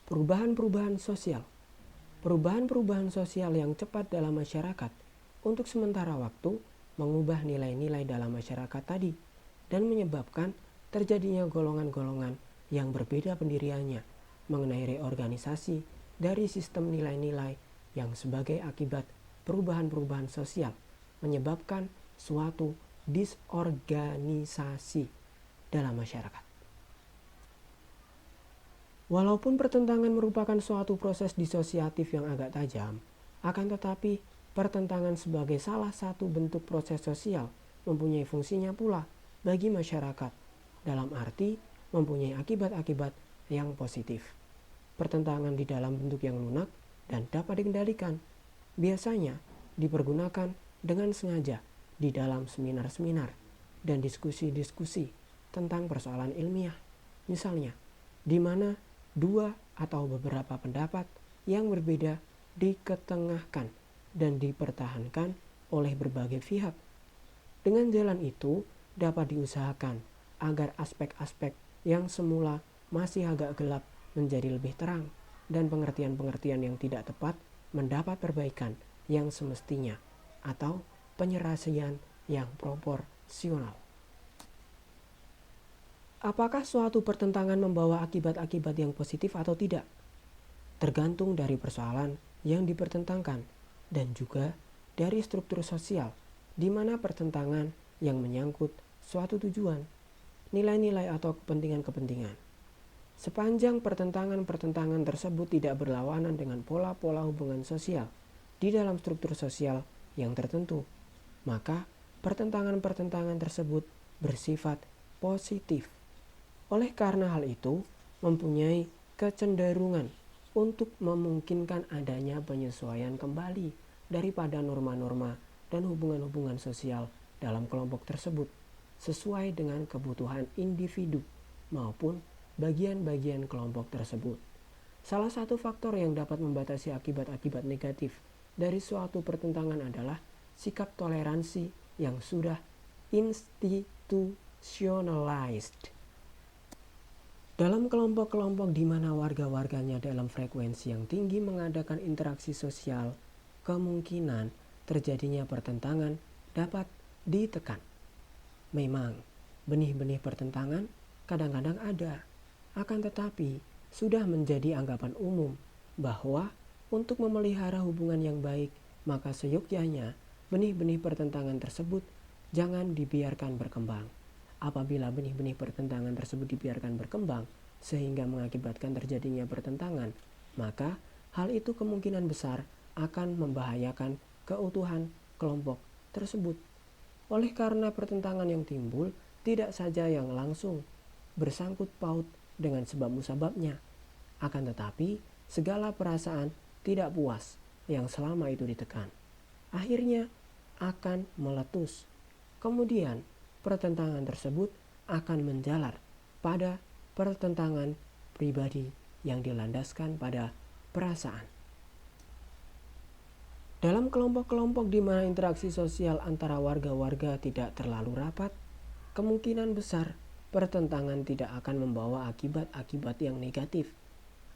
Perubahan-perubahan sosial. Perubahan-perubahan sosial yang cepat dalam masyarakat untuk sementara waktu mengubah nilai-nilai dalam masyarakat tadi dan menyebabkan terjadinya golongan-golongan yang berbeda pendiriannya mengenai reorganisasi dari sistem nilai-nilai yang sebagai akibat perubahan-perubahan sosial menyebabkan suatu disorganisasi dalam masyarakat. Walaupun pertentangan merupakan suatu proses disosiatif yang agak tajam, akan tetapi pertentangan sebagai salah satu bentuk proses sosial mempunyai fungsinya pula bagi masyarakat, dalam arti mempunyai akibat-akibat yang positif. Pertentangan di dalam bentuk yang lunak dan dapat dikendalikan biasanya dipergunakan dengan sengaja di dalam seminar-seminar dan diskusi-diskusi tentang persoalan ilmiah. Misalnya, di mana dua atau beberapa pendapat yang berbeda diketengahkan dan dipertahankan oleh berbagai pihak. Dengan jalan itu dapat diusahakan agar aspek-aspek yang semula masih agak gelap menjadi lebih terang dan pengertian-pengertian yang tidak tepat mendapat perbaikan yang semestinya atau penyelesaian yang proporsional. Apakah suatu pertentangan membawa akibat-akibat yang positif atau tidak? Tergantung dari persoalan yang dipertentangkan dan juga dari struktur sosial di mana pertentangan yang menyangkut suatu tujuan, nilai-nilai atau kepentingan-kepentingan. Sepanjang pertentangan-pertentangan tersebut tidak berlawanan dengan pola-pola hubungan sosial di dalam struktur sosial yang tertentu, maka pertentangan-pertentangan tersebut bersifat positif. Oleh karena hal itu, mempunyai kecenderungan untuk memungkinkan adanya penyesuaian kembali daripada norma-norma dan hubungan-hubungan sosial dalam kelompok tersebut sesuai dengan kebutuhan individu maupun bagian-bagian kelompok tersebut. Salah satu faktor yang dapat membatasi akibat-akibat negatif dari suatu pertentangan adalah sikap toleransi yang sudah institutionalized. Dalam kelompok-kelompok di mana warga-warganya dalam frekuensi yang tinggi mengadakan interaksi sosial, kemungkinan terjadinya pertentangan dapat ditekan. Memang, benih-benih pertentangan kadang-kadang ada, akan tetapi sudah menjadi anggapan umum bahwa untuk memelihara hubungan yang baik, maka seyogyanya benih-benih pertentangan tersebut jangan dibiarkan berkembang. Apabila benih-benih pertentangan tersebut dibiarkan berkembang sehingga mengakibatkan terjadinya pertentangan, maka hal itu kemungkinan besar akan membahayakan keutuhan kelompok tersebut. Oleh karena pertentangan yang timbul tidak saja yang langsung bersangkut paut dengan sebab musababnya, akan tetapi segala perasaan tidak puas yang selama itu ditekan akhirnya akan meletus. Kemudian pertentangan tersebut akan menjalar pada pertentangan pribadi yang dilandaskan pada perasaan. Dalam kelompok-kelompok di mana interaksi sosial antara warga-warga tidak terlalu rapat, kemungkinan besar pertentangan tidak akan membawa akibat-akibat yang negatif.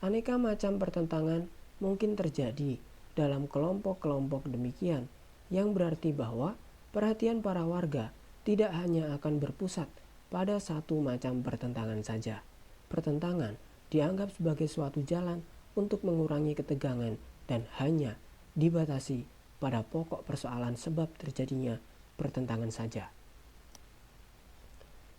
Aneka macam pertentangan mungkin terjadi dalam kelompok-kelompok demikian, yang berarti bahwa perhatian para warga tidak hanya akan berpusat pada satu macam pertentangan saja. Pertentangan dianggap sebagai suatu jalan untuk mengurangi ketegangan dan hanya dibatasi pada pokok persoalan sebab terjadinya pertentangan saja.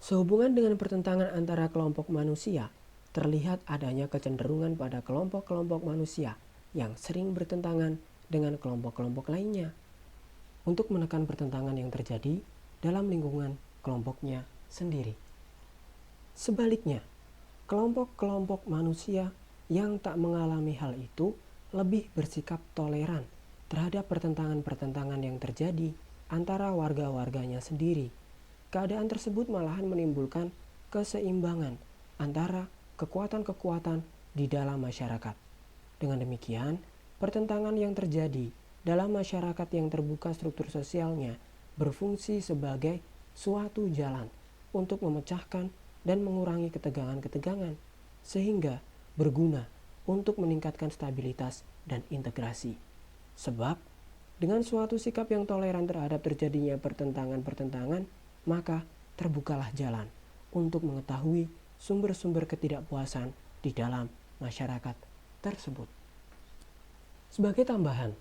Sehubungan dengan pertentangan antara kelompok manusia, terlihat adanya kecenderungan pada kelompok-kelompok manusia yang sering bertentangan dengan kelompok-kelompok lainnya untuk menekan pertentangan yang terjadi dalam lingkungan kelompoknya sendiri. Sebaliknya, kelompok-kelompok manusia yang tak mengalami hal itu lebih bersikap toleran terhadap pertentangan-pertentangan yang terjadi antara warga-warganya sendiri. Keadaan tersebut malahan menimbulkan keseimbangan antara kekuatan-kekuatan di dalam masyarakat. Dengan demikian, pertentangan yang terjadi dalam masyarakat yang terbuka struktur sosialnya berfungsi sebagai suatu jalan untuk memecahkan dan mengurangi ketegangan-ketegangan, sehingga berguna untuk meningkatkan stabilitas dan integrasi. Sebab, dengan suatu sikap yang toleran terhadap terjadinya pertentangan-pertentangan, maka terbukalah jalan untuk mengetahui sumber-sumber ketidakpuasan di dalam masyarakat tersebut. Sebagai tambahan,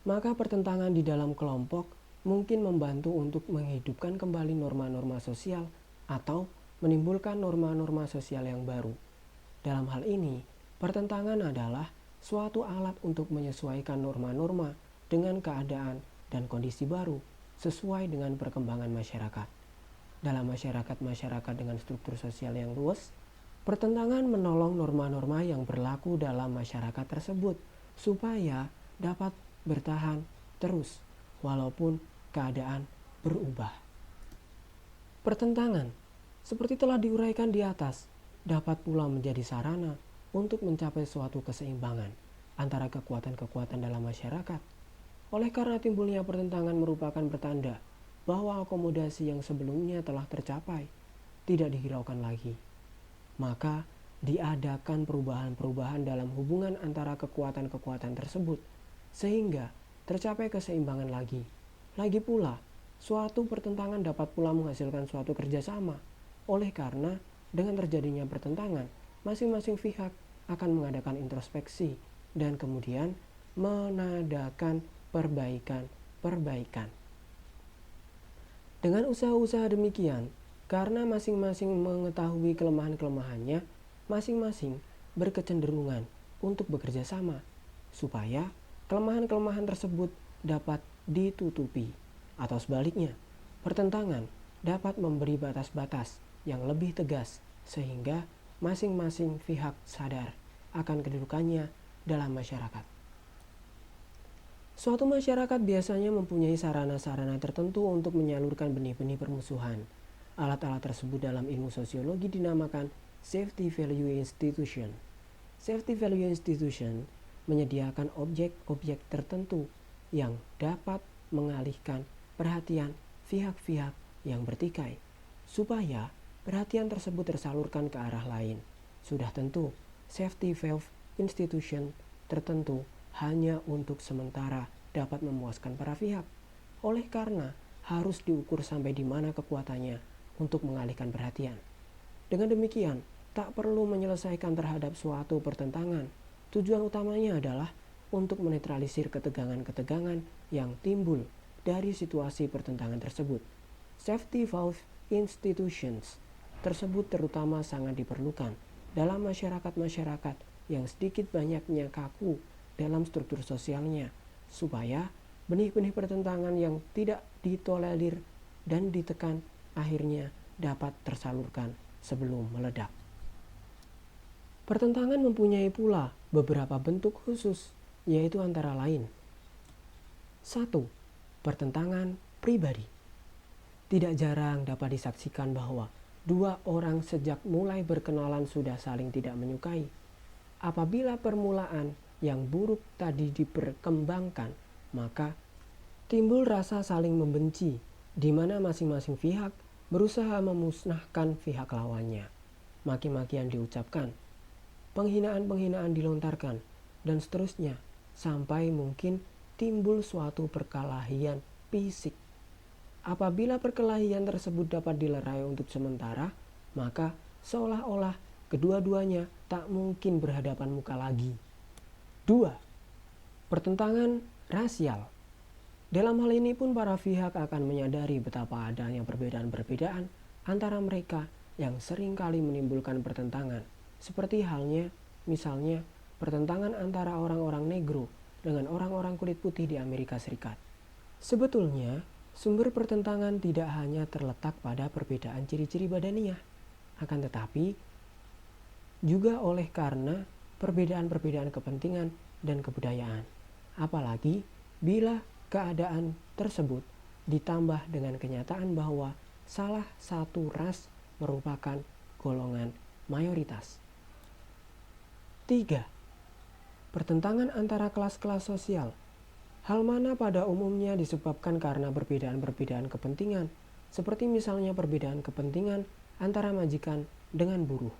maka pertentangan di dalam kelompok mungkin membantu untuk menghidupkan kembali norma-norma sosial atau menimbulkan norma-norma sosial yang baru. Dalam hal ini, pertentangan adalah suatu alat untuk menyesuaikan norma-norma dengan keadaan dan kondisi baru sesuai dengan perkembangan masyarakat. Dalam masyarakat-masyarakat dengan struktur sosial yang luas, pertentangan menolong norma-norma yang berlaku dalam masyarakat tersebut supaya dapat bertahan terus walaupun keadaan berubah. Pertentangan, seperti telah diuraikan di atas, dapat pula menjadi sarana untuk mencapai suatu keseimbangan antara kekuatan-kekuatan dalam masyarakat. Oleh karena timbulnya pertentangan merupakan pertanda bahwa akomodasi yang sebelumnya telah tercapai tidak dihiraukan lagi. Maka diadakan perubahan-perubahan dalam hubungan antara kekuatan-kekuatan tersebut sehingga tercapai keseimbangan lagi. Lagi pula, suatu pertentangan dapat pula menghasilkan suatu kerjasama. Oleh karena dengan terjadinya pertentangan, masing-masing pihak akan mengadakan introspeksi dan kemudian menadakan perbaikan-perbaikan. Dengan usaha-usaha demikian, Karena masing-masing mengetahui kelemahan-kelemahannya, masing-masing berkecenderungan untuk bekerja sama supaya kelemahan-kelemahan tersebut dapat ditutupi. Atau sebaliknya, pertentangan dapat memberi batas-batas yang lebih tegas sehingga masing-masing pihak sadar akan kedudukannya dalam masyarakat. Suatu masyarakat biasanya mempunyai sarana-sarana tertentu untuk menyalurkan benih-benih permusuhan. Alat-alat tersebut dalam ilmu sosiologi dinamakan safety value institution. Safety value institution menyediakan objek-objek tertentu yang dapat mengalihkan perhatian pihak-pihak yang bertikai supaya perhatian tersebut tersalurkan ke arah lain. Sudah tentu, safety valve institution tertentu hanya untuk sementara dapat memuaskan para pihak. Oleh karena harus diukur sampai di mana kekuatannya untuk mengalihkan perhatian. Dengan demikian, tak perlu menyelesaikan terhadap suatu pertentangan. Tujuan utamanya adalah untuk menetralisir ketegangan-ketegangan yang timbul dari situasi pertentangan tersebut. Safety valve institutions tersebut terutama sangat diperlukan dalam masyarakat-masyarakat yang sedikit banyaknya kaku dalam struktur sosialnya, supaya benih-benih pertentangan yang tidak ditolerir dan ditekan akhirnya dapat tersalurkan sebelum meledak. Pertentangan mempunyai pula beberapa bentuk khusus, yaitu antara lain: 1. Pertentangan pribadi. Tidak jarang dapat disaksikan bahwa dua orang sejak mulai berkenalan sudah saling tidak menyukai. Apabila permulaan yang buruk tadi diperkembangkan, maka timbul rasa saling membenci, di mana masing-masing pihak berusaha memusnahkan pihak lawannya. Maki-makian diucapkan, penghinaan-penghinaan dilontarkan, dan seterusnya, sampai mungkin timbul suatu perkelahian fisik. Apabila perkelahian tersebut dapat dilerai untuk sementara, maka seolah-olah kedua-duanya tak mungkin berhadapan muka lagi. 2. Pertentangan rasial. Dalam hal ini pun para pihak akan menyadari betapa adanya perbedaan-perbedaan antara mereka yang seringkali menimbulkan pertentangan. Seperti halnya, misalnya, pertentangan antara orang-orang negro dengan orang-orang kulit putih di Amerika Serikat. Sebetulnya, sumber pertentangan tidak hanya terletak pada perbedaan ciri-ciri badaniah, akan tetapi juga oleh karena perbedaan-perbedaan kepentingan dan kebudayaan. Apalagi bila keadaan tersebut ditambah dengan kenyataan bahwa salah satu ras merupakan golongan mayoritas. 3. Pertentangan antara kelas-kelas sosial. Hal mana pada umumnya disebabkan karena perbedaan-perbedaan kepentingan, seperti misalnya perbedaan kepentingan antara majikan dengan buruh.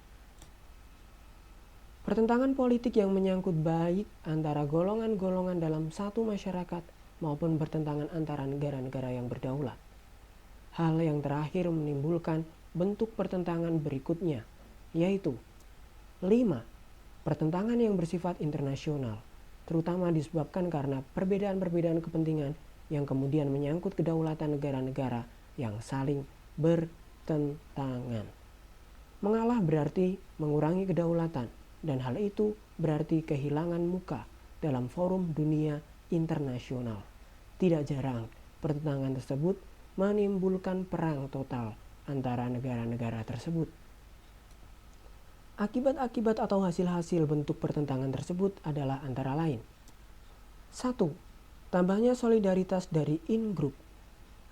Pertentangan politik yang menyangkut baik antara golongan-golongan dalam satu masyarakat maupun pertentangan antara negara-negara yang berdaulat. Hal yang terakhir menimbulkan bentuk pertentangan berikutnya, yaitu 5. Pertentangan yang bersifat internasional, terutama disebabkan karena perbedaan-perbedaan kepentingan yang kemudian menyangkut kedaulatan negara-negara yang saling bertentangan. Mengalah berarti mengurangi kedaulatan, dan hal itu berarti kehilangan muka dalam forum dunia internasional. Tidak jarang pertentangan tersebut menimbulkan perang total antara negara-negara tersebut. Akibat-akibat atau hasil-hasil bentuk pertentangan tersebut adalah antara lain: 1. Tambahnya solidaritas dari in-group.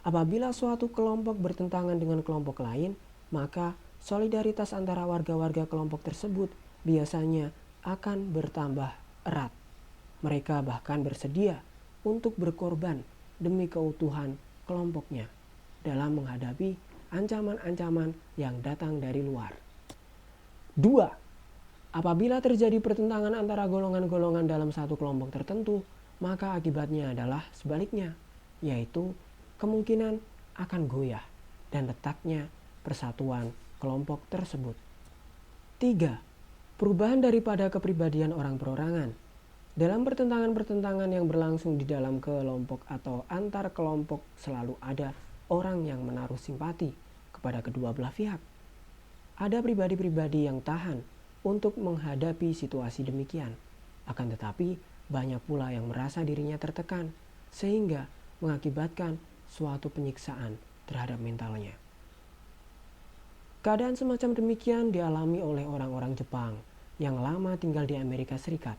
Apabila suatu kelompok bertentangan dengan kelompok lain, maka solidaritas antara warga-warga kelompok tersebut biasanya akan bertambah erat. Mereka bahkan bersedia untuk berkorban demi keutuhan kelompoknya dalam menghadapi ancaman-ancaman yang datang dari luar. 2. Apabila terjadi pertentangan antara golongan-golongan dalam satu kelompok tertentu, maka akibatnya adalah sebaliknya, yaitu kemungkinan akan goyah dan retaknya persatuan kelompok tersebut. 3. Perubahan daripada kepribadian orang perorangan. Dalam pertentangan-pertentangan yang berlangsung di dalam kelompok atau antar kelompok selalu ada orang yang menaruh simpati kepada kedua belah pihak. Ada pribadi-pribadi yang tahan untuk menghadapi situasi demikian. Akan tetapi, banyak pula yang merasa dirinya tertekan, sehingga mengakibatkan suatu penyiksaan terhadap mentalnya. Keadaan semacam demikian dialami oleh orang-orang Jepang yang lama tinggal di Amerika Serikat.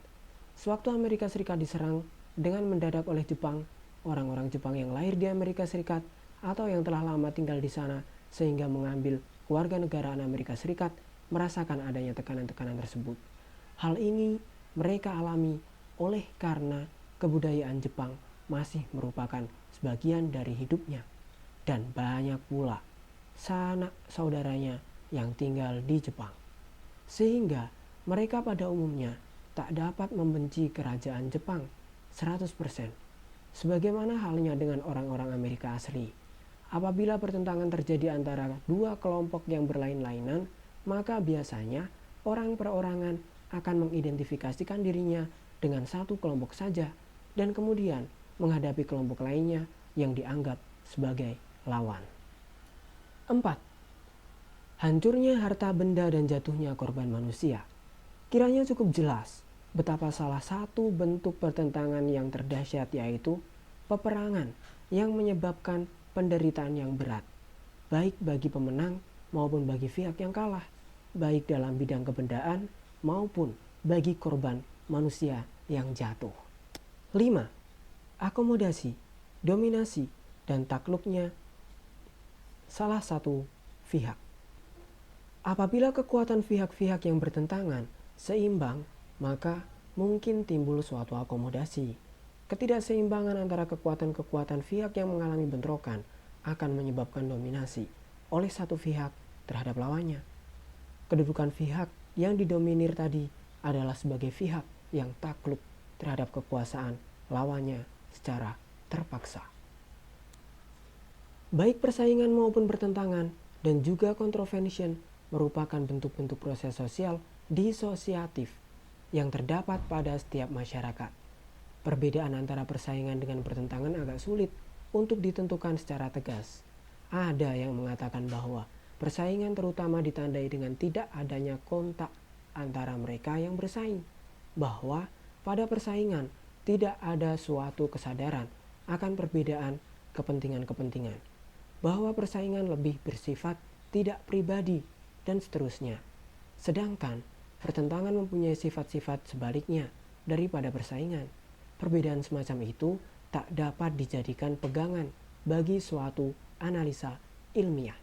Sewaktu Amerika Serikat diserang dengan mendadak oleh Jepang, orang-orang Jepang yang lahir di Amerika Serikat atau yang telah lama tinggal di sana sehingga mengambil kewarganegaraan Amerika Serikat merasakan adanya tekanan-tekanan tersebut. Hal ini mereka alami oleh karena kebudayaan Jepang masih merupakan sebagian dari hidupnya, dan banyak pula sanak saudaranya yang tinggal di Jepang, sehingga mereka pada umumnya tak dapat membenci kerajaan Jepang 100%. Sebagaimana halnya dengan orang-orang Amerika asli. Apabila pertentangan terjadi antara dua kelompok yang berlain-lainan, maka biasanya orang perorangan akan mengidentifikasikan dirinya dengan satu kelompok saja dan kemudian menghadapi kelompok lainnya yang dianggap sebagai lawan. 4. Hancurnya harta benda dan jatuhnya korban manusia. Kiranya cukup jelas betapa salah satu bentuk pertentangan yang terdahsyat yaitu peperangan yang menyebabkan penderitaan yang berat, baik bagi pemenang maupun bagi pihak yang kalah, baik dalam bidang kebendaan maupun bagi korban manusia yang jatuh. 5. Akomodasi, dominasi, dan takluknya salah satu pihak. Apabila kekuatan pihak-pihak yang bertentangan seimbang, maka mungkin timbul suatu akomodasi. Ketidakseimbangan antara kekuatan-kekuatan pihak yang mengalami bentrokan akan menyebabkan dominasi oleh satu pihak terhadap lawannya. Kedudukan pihak yang didominir tadi adalah sebagai pihak yang takluk terhadap kekuasaan lawannya secara terpaksa. Baik persaingan maupun pertentangan dan juga contravention merupakan bentuk-bentuk proses sosial disosiatif yang terdapat pada setiap masyarakat. Perbedaan antara persaingan dengan pertentangan agak sulit untuk ditentukan secara tegas. Ada yang mengatakan bahwa persaingan terutama ditandai dengan tidak adanya kontak antara mereka yang bersaing, bahwa pada persaingan tidak ada suatu kesadaran akan perbedaan kepentingan-kepentingan, bahwa persaingan lebih bersifat tidak pribadi, dan seterusnya. Sedangkan pertentangan mempunyai sifat-sifat sebaliknya daripada persaingan. Perbedaan semacam itu tak dapat dijadikan pegangan bagi suatu analisa ilmiah.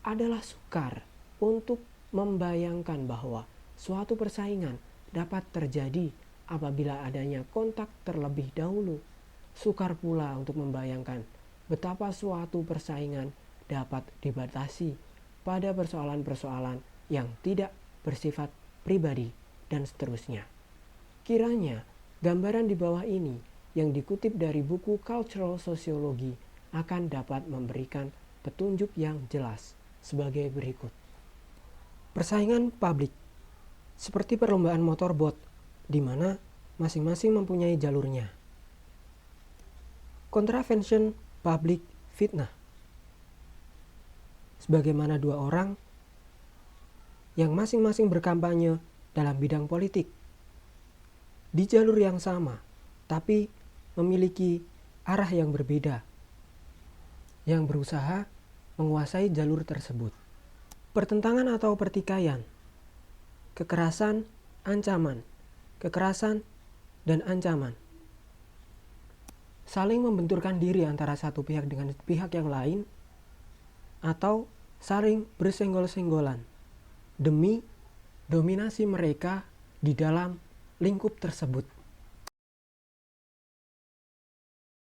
Adalah sukar untuk membayangkan bahwa suatu persaingan dapat terjadi apabila adanya kontak terlebih dahulu. Sukar pula untuk membayangkan betapa suatu persaingan dapat dibatasi pada persoalan-persoalan yang tidak bersifat pribadi dan seterusnya. Kiranya gambaran di bawah ini yang dikutip dari buku Cultural Sociology akan dapat memberikan petunjuk yang jelas sebagai berikut. Persaingan publik seperti perlombaan motorbot di mana masing-masing mempunyai jalurnya. Contravention public fitnah, sebagaimana dua orang yang masing-masing berkampanye dalam bidang politik di jalur yang sama, tapi memiliki arah yang berbeda, yang berusaha menguasai jalur tersebut. Pertentangan atau pertikaian, kekerasan, ancaman, kekerasan, dan ancaman saling membenturkan diri antara satu pihak dengan pihak yang lain atau saling bersenggol-senggolan demi dominasi mereka di dalam lingkup tersebut.